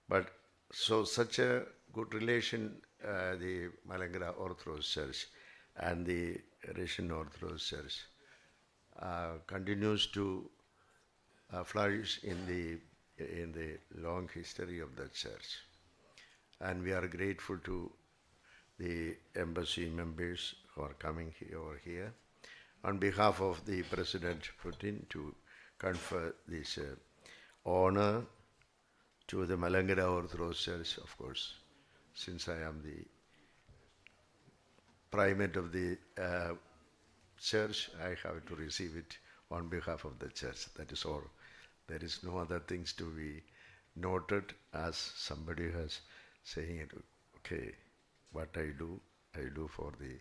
But so such a good relation, the Malankara Orthodox Church and the Russian Orthodox Church continues to flourish in the long history of the Church. And we are grateful to the embassy members who are coming over here on behalf of the President Putin to confer this honor to the Malankara Orthodox Church, of course, since I am the primate of the church, I have to receive it on behalf of the church. That is all. There is no other things to be noted, as somebody has saying it. Okay, what I do for the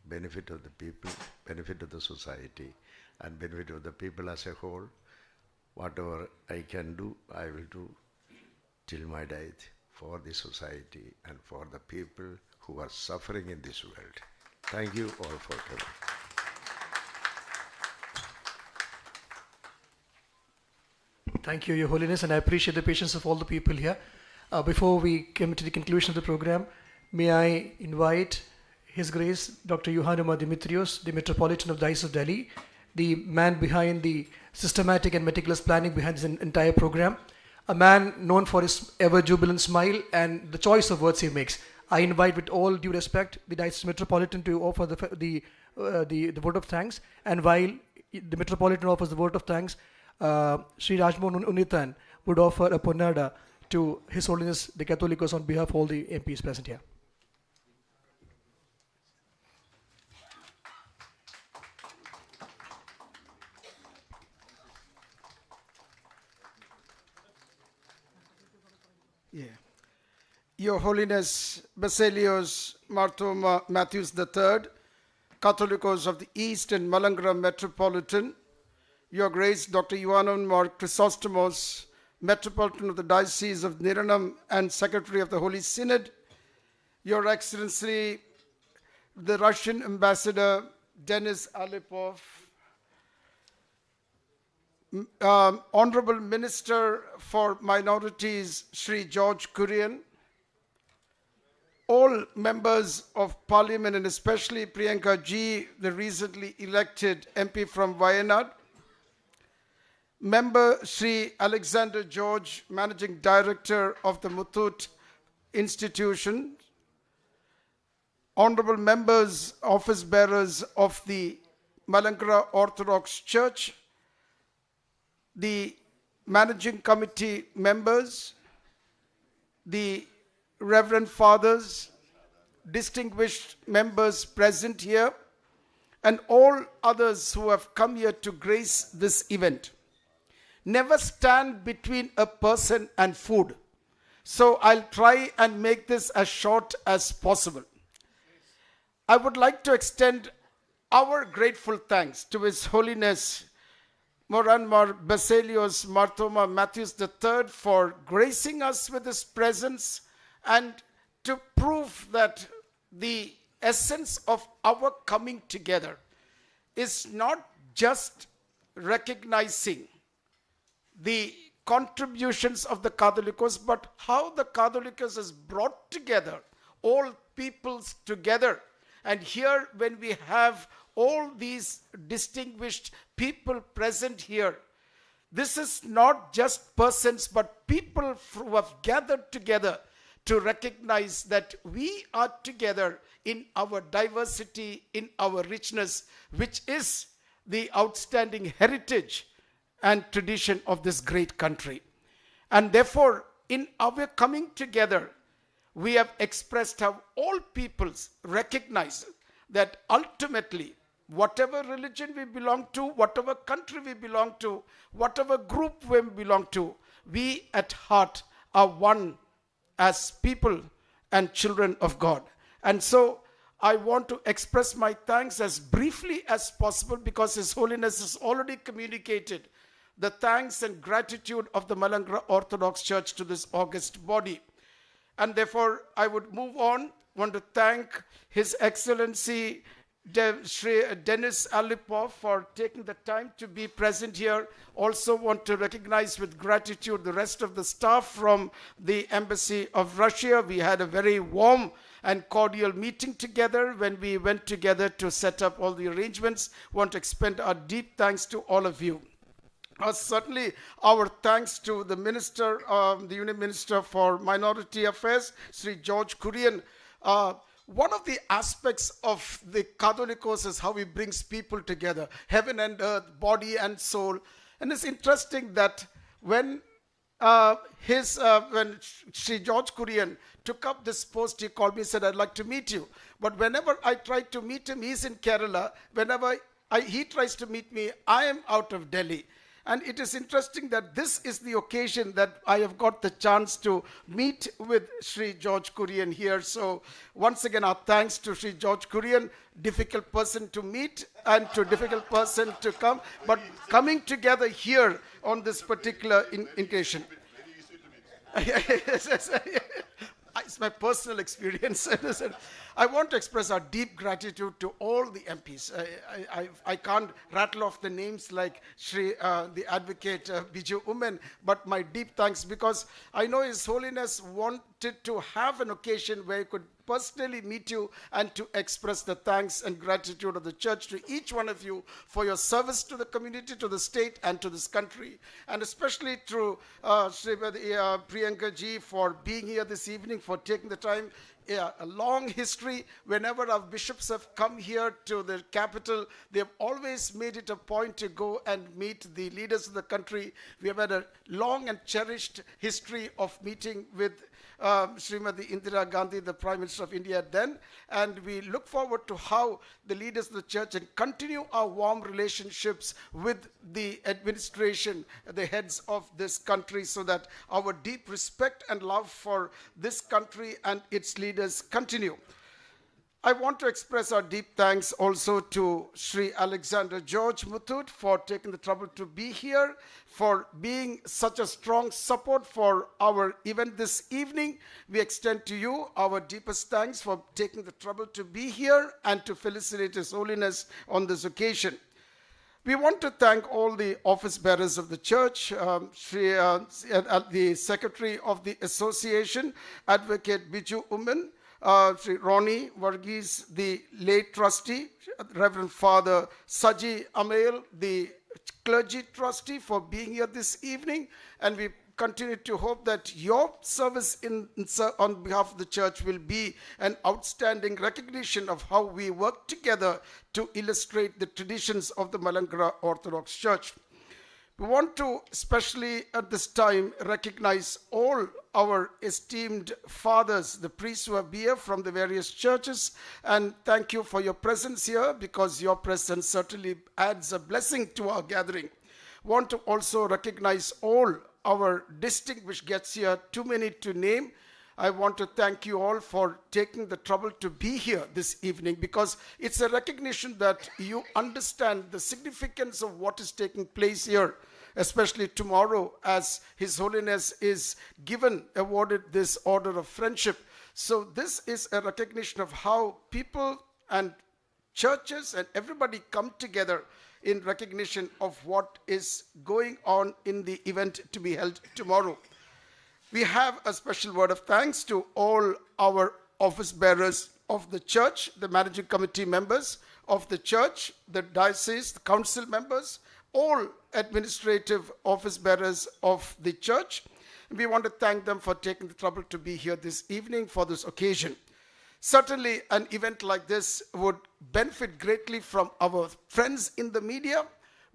benefit of the people, benefit of the society, and benefit of the people as a whole. Whatever I can do, I will do till my death for the society and for the people who are suffering in this world. Thank you all for coming. Thank you, Your Holiness, and I appreciate the patience of all the people here. Before we come to the conclusion of the program, may I invite His Grace Dr. Iohanuma Dimitrios, the Metropolitan of the Diocese of Delhi, the man behind the systematic and meticulous planning behind this entire program, a man known for his ever-jubilant smile and the choice of words he makes. I invite, with all due respect, the Diocese Metropolitan to offer the vote of thanks, and while the Metropolitan offers the vote of thanks, Sri Rajmohan Unitan would offer a ponada to His Holiness the Catholicos on behalf of all the MPs present here. Yeah. Your Holiness Baselios Marthoma Mathews III, Catholicos of the East and Malankara Metropolitan, Your Grace Dr. Ioannou Chrysostomos, Metropolitan of the Diocese of Niranam and Secretary of the Holy Synod, Your Excellency the Russian Ambassador Denis Alipov, Honorable Minister for Minorities Sri George Kuran, all members of parliament, and especially Priyanka ji, the recently elected MP from Wayanad, Member Sri Alexander George, Managing Director of the Muthoot Institution, honorable members, office bearers of the Malankara Orthodox Church, the managing committee members, the Reverend Fathers, distinguished members present here, and all others who have come here to grace this event. Never stand between a person and food. So I'll try and make this as short as possible. I would like to extend our grateful thanks to His Holiness Moranmar Baselios Marthoma Mathews III for gracing us with His presence and to prove that the essence of our coming together is not just recognizing the contributions of the Catholicos, but how the Catholicos has brought together all peoples together. And here, when we have all these distinguished people present here, this is not just persons, but people who have gathered together to recognize that we are together in our diversity, in our richness, which is the outstanding heritage and tradition of this great country. And therefore, in our coming together, we have expressed how all peoples recognize that ultimately, whatever religion we belong to, whatever country we belong to, whatever group we belong to, we at heart are one as people and children of God. And so I want to express my thanks as briefly as possible, because His Holiness has already communicated the thanks and gratitude of the Malankara Orthodox Church to this august body. And therefore, I would move on. Want to thank His Excellency Sri Dennis Alipov for taking the time to be present here. Also want to recognize with gratitude the rest of the staff from the Embassy of Russia. We had a very warm and cordial meeting together when we went together to set up all the arrangements. Want to extend our deep thanks to all of you. Certainly, our thanks to the Minister, the Union Minister for Minority Affairs, Sri George Kuran. One of the aspects of the Catholicos is how he brings people together, heaven and earth, body and soul. And it's interesting that when Sri George Kuran took up this post, he called me and said, I'd like to meet you. But whenever I try to meet him, he's in Kerala. Whenever he tries to meet me, I am out of Delhi. And it is interesting that this is the occasion that I have got the chance to meet with Sri George Kuran here. So once again, our thanks to Sri George Kuran, difficult person to meet and to difficult person to come, but coming together here on this particular occasion. It's my personal experience. I want to express our deep gratitude to all the MPs. I can't rattle off the names like the advocate Biju Umen, but my deep thanks, because I know His Holiness wanted to have an occasion where he could personally meet you and to express the thanks and gratitude of the church to each one of you for your service to the community, to the state, and to this country. And especially to Priyanka ji for being here this evening, for taking the time. A long history. Whenever our bishops have come here to the capital, they have always made it a point to go and meet the leaders of the country. We have had a long and cherished history of meeting with Srimati Indira Gandhi, the Prime Minister of India then, and we look forward to how the leaders of the church and continue our warm relationships with the administration, the heads of this country, so that our deep respect and love for this country and its leaders continue. I want to express our deep thanks also to Sri Alexander George Muthoot for taking the trouble to be here, for being such a strong support for our event this evening. We extend to you our deepest thanks for taking the trouble to be here and to felicitate His Holiness on this occasion. We want to thank all the office bearers of the church, the Secretary of the Association, Advocate Biju Umen, Sri Ronnie Varghese, the late trustee, Reverend Father Saji Amail, the clergy trustee, for being here this evening. And we continue to hope that your service on behalf of the church will be an outstanding recognition of how we work together to illustrate the traditions of the Malankara Orthodox Church. We want to, especially at this time, recognize all our esteemed fathers, the priests who are here from the various churches, and thank you for your presence here, because your presence certainly adds a blessing to our gathering. Want to also recognize all our distinguished guests here, too many to name. I want to thank you all for taking the trouble to be here this evening, because it's a recognition that you understand the significance of what is taking place here, especially tomorrow, as His Holiness is awarded this Order of Friendship. So this is a recognition of how people and churches and everybody come together in recognition of what is going on in the event to be held tomorrow. We have a special word of thanks to all our office bearers of the church, the managing committee members of the church, the diocese, the council members, all administrative office bearers of the church. We want to thank them for taking the trouble to be here this evening for this occasion. Certainly, an event like this would benefit greatly from our friends in the media.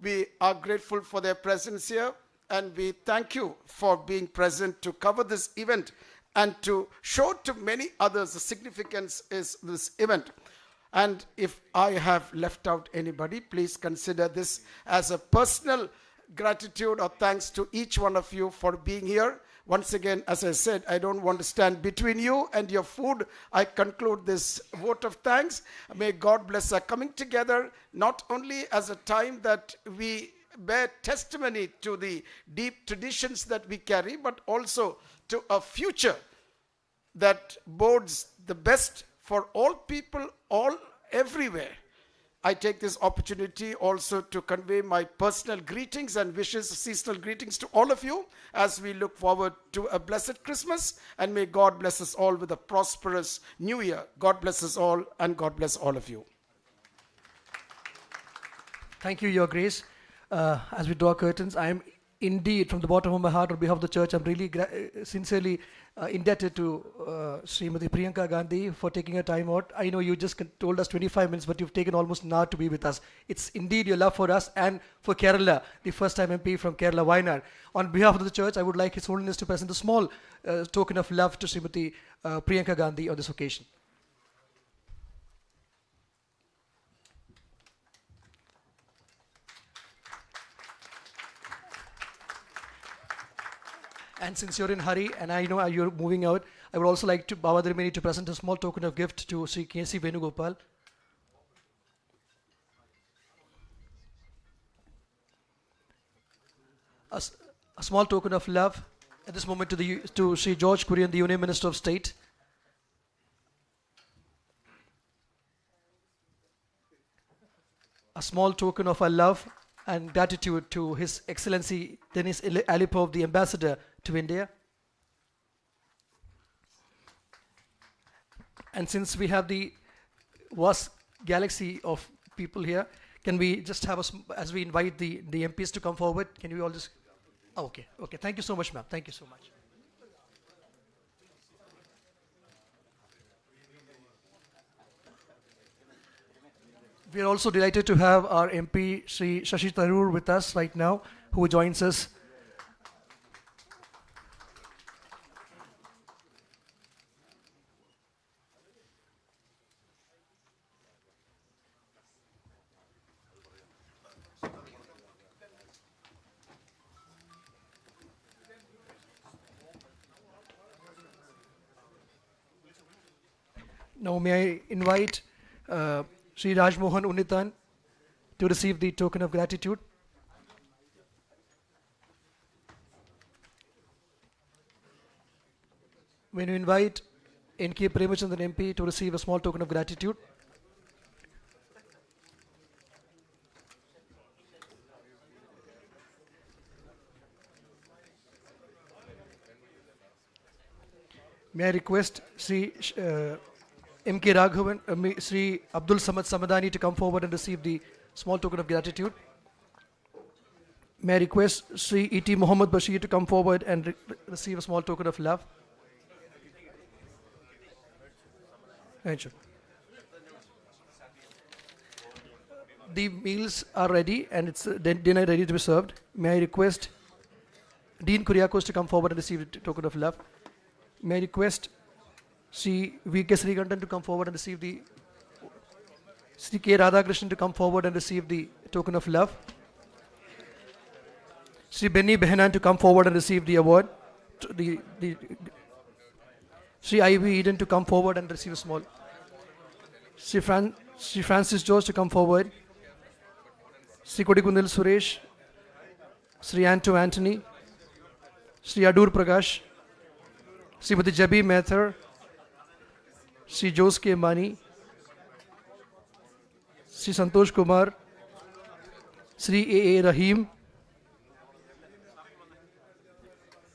We are grateful for their presence here, and we thank you for being present to cover this event and to show to many others the significance of this event. And if I have left out anybody, please consider this as a personal gratitude or thanks to each one of you for being here. Once again, as I said, I don't want to stand between you and your food. I conclude this vote of thanks. May God bless our coming together, not only as a time that we bear testimony to the deep traditions that we carry, but also to a future that bodes the best for all people, all everywhere. I take this opportunity also to convey my personal greetings and wishes, seasonal greetings to all of you as we look forward to a blessed Christmas, and may God bless us all with a prosperous new year. God bless us all, and God bless all of you. Thank you, Your Grace. As we draw curtains, I am indeed, from the bottom of my heart, on behalf of the church, I'm really sincerely indebted to Srimati Priyanka Gandhi for taking her time out. I know you just told us 25 minutes, but you've taken almost an hour to be with us. It's indeed your love for us and for Kerala, the first time MP from Kerala, Wayanad. On behalf of the church, I would like His Holiness to present a small token of love to Srimati Priyanka Gandhi on this occasion. And since you're in a hurry, and I know you're moving out, I would also like to Bhavadrimini to present a small token of gift to Sri K.C. Venugopal. A small token of love at this moment to Sri George Kurian, the Union Minister of State. A small token of our love and gratitude to His Excellency Denis Alipov, the Ambassador to India. And since we have the vast galaxy of people here, can we just have as we invite the MPs to come forward, can we all just... Oh, okay. Thank you so much, ma'am. Thank you so much. We are also delighted to have our MP, Sri Shashi Tharoor, with us right now, who joins us. Now may I invite Sri Rajmohan Unitan to receive the token of gratitude. When you invite N.K. Premachandran MP to receive a small token of gratitude. May I request Sri M.K. Raghavan, Sri Abdul Samad Samadani to come forward and receive the small token of gratitude. May I request Sri E.T. Muhammad Bashir to come forward and receive a small token of love. Thank you. The meals are ready and it's dinner ready to be served. May I request Dean Kuriakos to come forward and receive a token of love. May I request Sri V.K. Srikandan to come forward and receive the Sri K. Radhakrishnan to come forward and receive the token of love. Sri Benny Behanan to come forward and receive the award. Sri I.V. Eden to come forward and receive a small. Sri Francis George to come forward. Sri Kodikundal Suresh. Sri Anto Anthony. Sri Adur Prakash. Srimati Jabi Mehtar. Sri Jose K. Mani. Sri Santosh Kumar. Sri A.A. Rahim.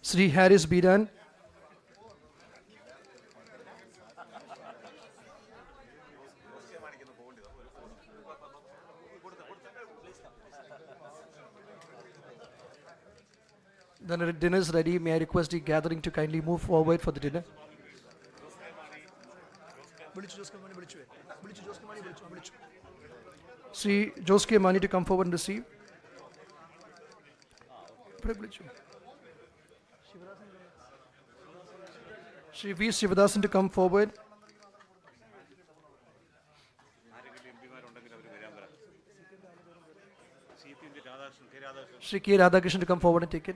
Sri Harris Bidan. The dinner is ready. May I request the gathering to kindly move forward for the dinner? Sri Jose K. Mani to come forward and receive. Sri V. Shivadasan to come forward. Sri K. Radhakrishnan to come forward and take it.